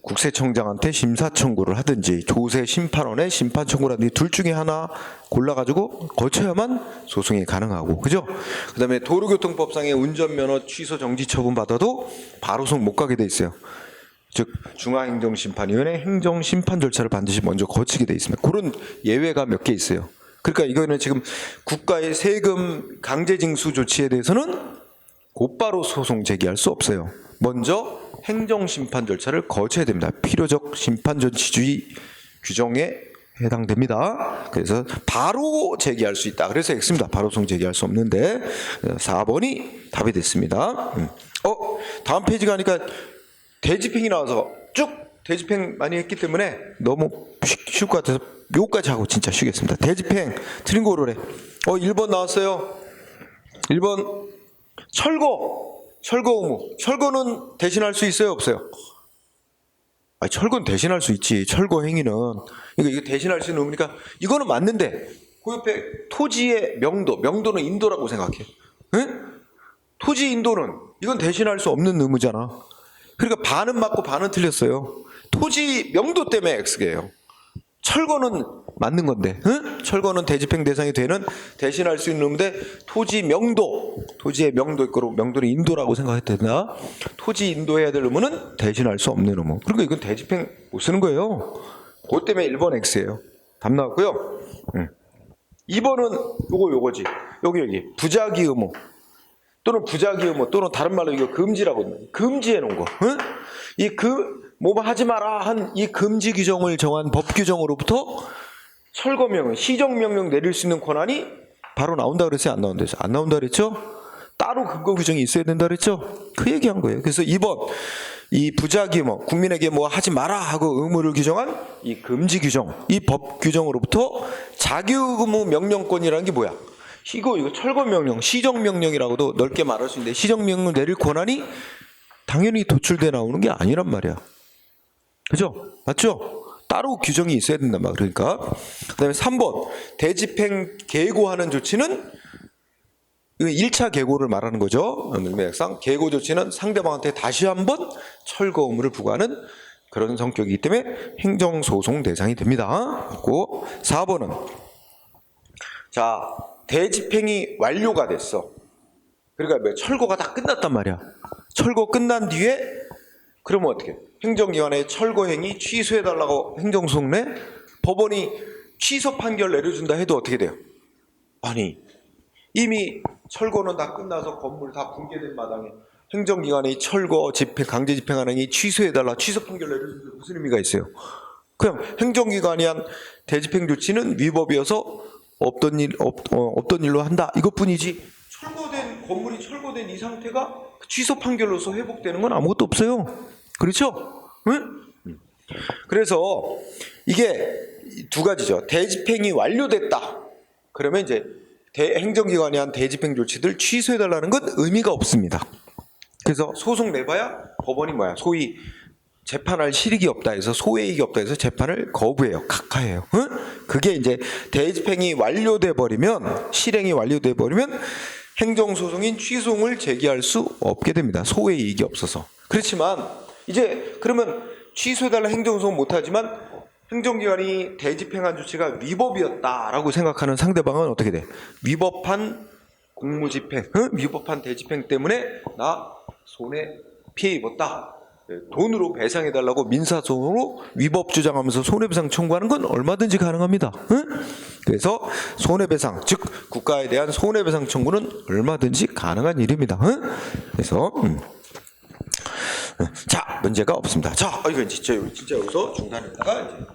국세청장한테 심사 청구를 하든지 조세심판원에 심판 청구를 하든지 둘 중에 하나 골라가지고 거쳐야만 소송이 가능하고, 그죠? 그 다음에 도로교통법상의 운전면허 취소 정지 처분 받아도 바로 소송 못 가게 돼 있어요. 즉 중앙행정심판위원회 행정심판 절차를 반드시 먼저 거치게 돼 있습니다. 그런 예외가 몇 개 있어요. 그러니까 이거는 지금 국가의 세금 강제징수 조치에 대해서는 곧바로 소송 제기할 수 없어요. 먼저 행정심판 절차를 거쳐야 됩니다. 필요적 심판조치주의 규정에 해당됩니다. 그래서 바로 제기할 수 있다. 그래서 X입니다. 바로 소송 제기할 수 없는데 4번이 답이 됐습니다. 다음 페이지 가니까 대집행이 나와서 쭉 대집행 많이 했기 때문에 너무 쉬울 것 같아서 요까지 하고 진짜 쉬겠습니다. 대집행 틀린 거 오르래. 1번 나왔어요. 1번 철거 의무. 철거는 대신할 수 있어요, 없어요? 철거는 대신할 수 있지. 철거 행위는 이거 대신할 수 있는 의무니까 이거는 맞는데 그 옆에 토지의 명도는 인도라고 생각해. 에? 토지 인도는 이건 대신할 수 없는 의무잖아. 그러니까 반은 맞고 반은 틀렸어요. 토지 명도 때문에 X예요. 철거는 맞는 건데, 응? 철거는 대집행 대상이 되는 대신할 수 있는 의무인데 토지의 명도 있고 명도는 인도라고 생각해도 되나? 토지 인도해야 될 의무는 대신할 수 없는 의무. 그러니까 이건 대집행 못 쓰는 거예요. 그것 때문에 1번 X예요. 답 나왔고요. 2번은 요거지. 여기 부작위 의무 또는 다른 말로 이거 금지라고 합니다. 금지해 놓은 거. 응? 뭐 하지 마라 한 이 금지 규정을 정한 법 규정으로부터 철거명령, 시정명령 내릴 수 있는 권한이 바로 나온다 그랬어요? 안 나온다 그랬어요? 안 나온다 그랬죠? 따로 근거 규정이 있어야 된다 그랬죠? 그 얘기한 거예요. 그래서 2번 이 부작위 국민에게 뭐 하지 마라 하고 의무를 규정한 이 금지 규정, 이 법 규정으로부터 자규의무 명령권이라는 게 뭐야? 이거 철거명령, 시정명령이라고도 넓게 말할 수 있는데 시정명령 내릴 권한이 당연히 도출돼 나오는 게 아니란 말이야. 그죠? 맞죠? 따로 규정이 있어야 된단 말이야. 그러니까. 그 다음에 3번. 대집행 계고하는 조치는 1차 계고를 말하는 거죠. 의미상 계고 조치는 상대방한테 다시 한번 철거 의무를 부과하는 그런 성격이기 때문에 행정소송 대상이 됩니다. 그리고 4번은 자, 대집행이 완료가 됐어. 그러니까 철거가 다 끝났단 말이야. 철거 끝난 뒤에 그러면 어떻게? 행정기관의 철거행위 취소해달라고 행정소송 내? 법원이 취소 판결 내려준다 해도 어떻게 돼요? 아니 이미 철거는 다 끝나서 건물 다 붕괴된 마당에 행정기관의 철거 강제 집행하는 행위 취소해달라 취소 판결 내려준다 무슨 의미가 있어요? 그냥 행정기관이 한 대집행 조치는 위법이어서 없던 일로 한다 이것뿐이지 건물이 철거된 이 상태가 취소 판결로서 회복되는 건 아무것도 없어요. 그렇죠? 응? 그래서 이게 두 가지죠. 대집행이 완료됐다. 그러면 이제 행정기관이 한 대집행 조치들 취소해달라는 건 의미가 없습니다. 그래서 소송 내봐야 법원이 소위 재판할 실익이 없다 해서 소외익이 없다 해서 재판을 거부해요. 각하해요. 응? 그게 이제 대집행이 완료돼 버리면 실행이 완료돼 버리면 행정소송인 취소를 제기할 수 없게 됩니다. 소외 이익이 없어서. 그렇지만 이제 그러면 취소해달라 행정소송 못하지만 행정기관이 대집행한 조치가 위법이었다라고 생각하는 상대방은 어떻게 돼? 위법한 공무집행, 위법한 대집행 때문에 나 손해 피해 입었다. 돈으로 배상해달라고 민사소송으로 위법 주장하면서 손해배상 청구하는 건 얼마든지 가능합니다. 그래서 손해배상, 즉 국가에 대한 손해배상 청구는 얼마든지 가능한 일입니다. 그래서 자 문제가 없습니다. 자 이거 진짜 여기서 중단했다가 이제